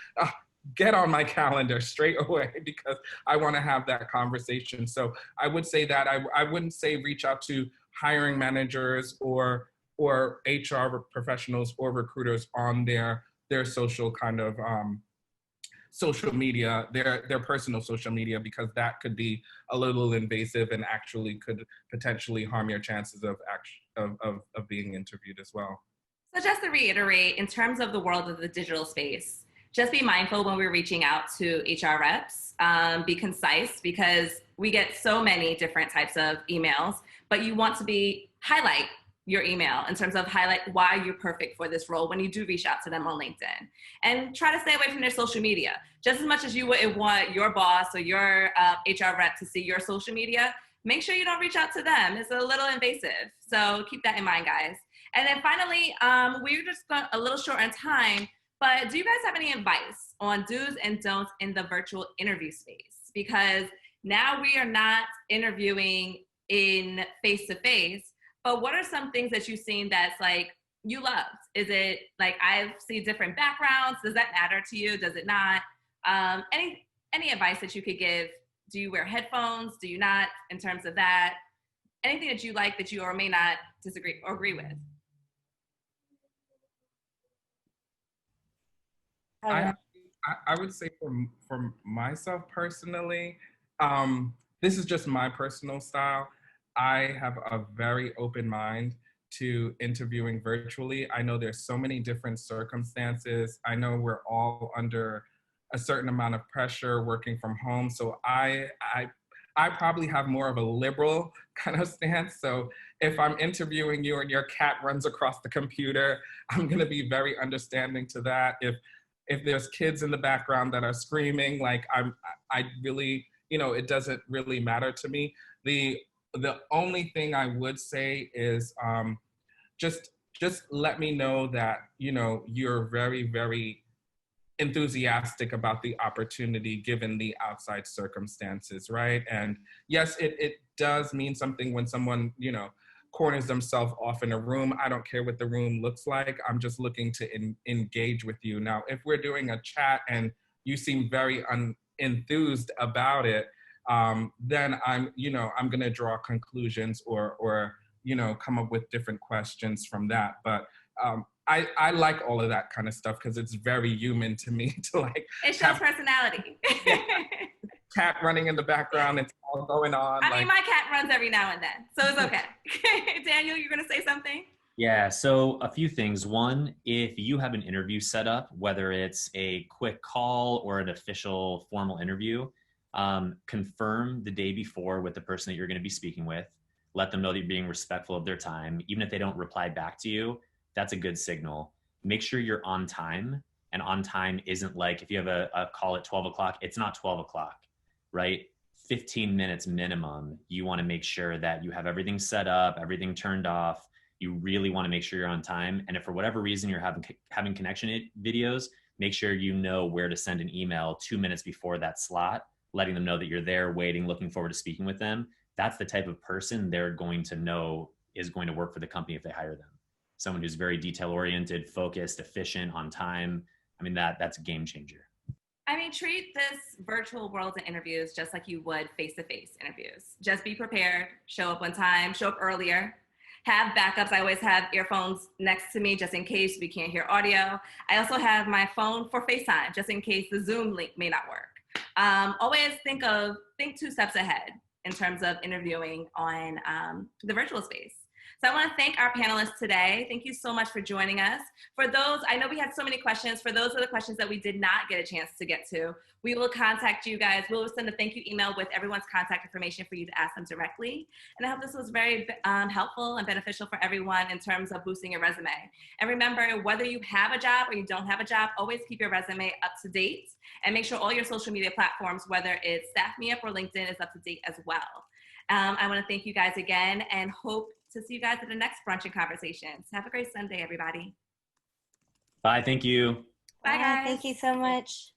Get on my calendar straight away because I want to have that conversation. So I would say that I wouldn't say reach out to hiring managers or HR professionals or recruiters on their social kind of social media, their personal social media, because that could be a little invasive and actually could potentially harm your chances of being interviewed as well. So just to reiterate, in terms of the world of the digital space, just be mindful when we're reaching out to HR reps, be concise because we get so many different types of emails, but you want to highlight your email in terms of highlight why you're perfect for this role when you do reach out to them on LinkedIn. And try to stay away from their social media. Just as much as you wouldn't want your boss or your HR rep to see your social media, make sure you don't reach out to them. It's a little invasive. So keep that in mind, guys. And then finally, we're just a little short on time, but do you guys have any advice on do's and don'ts in the virtual interview space? Because now we are not interviewing in face-to-face, but what are some things that you've seen that's like you loved? Is it like I see different backgrounds? Does that matter to you? Does it not? Any advice that you could give? Do you wear headphones? Do you not in terms of that? Anything that you like that you or may not disagree or agree with? I would say for myself personally, this is just my personal style. I have a very open mind to interviewing virtually. I know there's so many different circumstances. I know we're all under a certain amount of pressure working from home. So I probably have more of a liberal kind of stance. So if I'm interviewing you and your cat runs across the computer, I'm gonna be very understanding to that. If there's kids in the background that are screaming, like I really, it doesn't really matter to me. The only thing I would say is just let me know that you're very, very enthusiastic about the opportunity given the outside circumstances, right? And yes, it does mean something when someone corners themselves off in a room. I don't care what the room looks like. I'm just looking to engage with you. Now, if we're doing a chat and you seem very enthused about it, then I'm gonna draw conclusions or come up with different questions from that. But I like all of that kind of stuff because it's very human to me to like. It shows personality. Cat running in the background, it's all going on. I mean, my cat runs every now and then, so it's okay. Daniel, you're gonna say something? Yeah, so a few things. One, if you have an interview set up, whether it's a quick call or an official formal interview, confirm the day before with the person that you're going to be speaking with. Let them know that you're being respectful of their time. Even if they don't reply back to you, that's a good signal. Make sure you're on time, and on time isn't like if you have a call at 12 o'clock, it's not 12 o'clock, right? 15 minutes minimum. You want to make sure that you have everything set up, everything turned off. You really want to make sure you're on time. And if for whatever reason you're having connection videos, make sure you know where to send an email 2 minutes before that slot, letting them know that you're there waiting, looking forward to speaking with them. That's the type of person they're going to know is going to work for the company if they hire them. Someone who's very detail-oriented, focused, efficient, on time. I mean, that's a game changer. I mean, treat this virtual world of interviews just like you would face-to-face interviews. Just be prepared, show up on time, show up earlier, have backups. I always have earphones next to me just in case we can't hear audio. I also have my phone for FaceTime just in case the Zoom link may not work. Always think 2 steps ahead in terms of interviewing on the virtual space. So I want to thank our panelists today. Thank you so much for joining us. For those, I know we had so many questions. For those are the questions that we did not get a chance to get to, we will contact you guys. We'll send a thank you email with everyone's contact information for you to ask them directly. And I hope this was very helpful and beneficial for everyone in terms of boosting your resume. And remember, whether you have a job or you don't have a job, always keep your resume up to date and make sure all your social media platforms, whether it's Staff Me Up or LinkedIn, is up to date as well. I want to thank you guys again and hope to see you guys at the next Brunch and Conversations. Have a great Sunday, everybody. Bye. Thank you. Bye, guys. Thank you so much.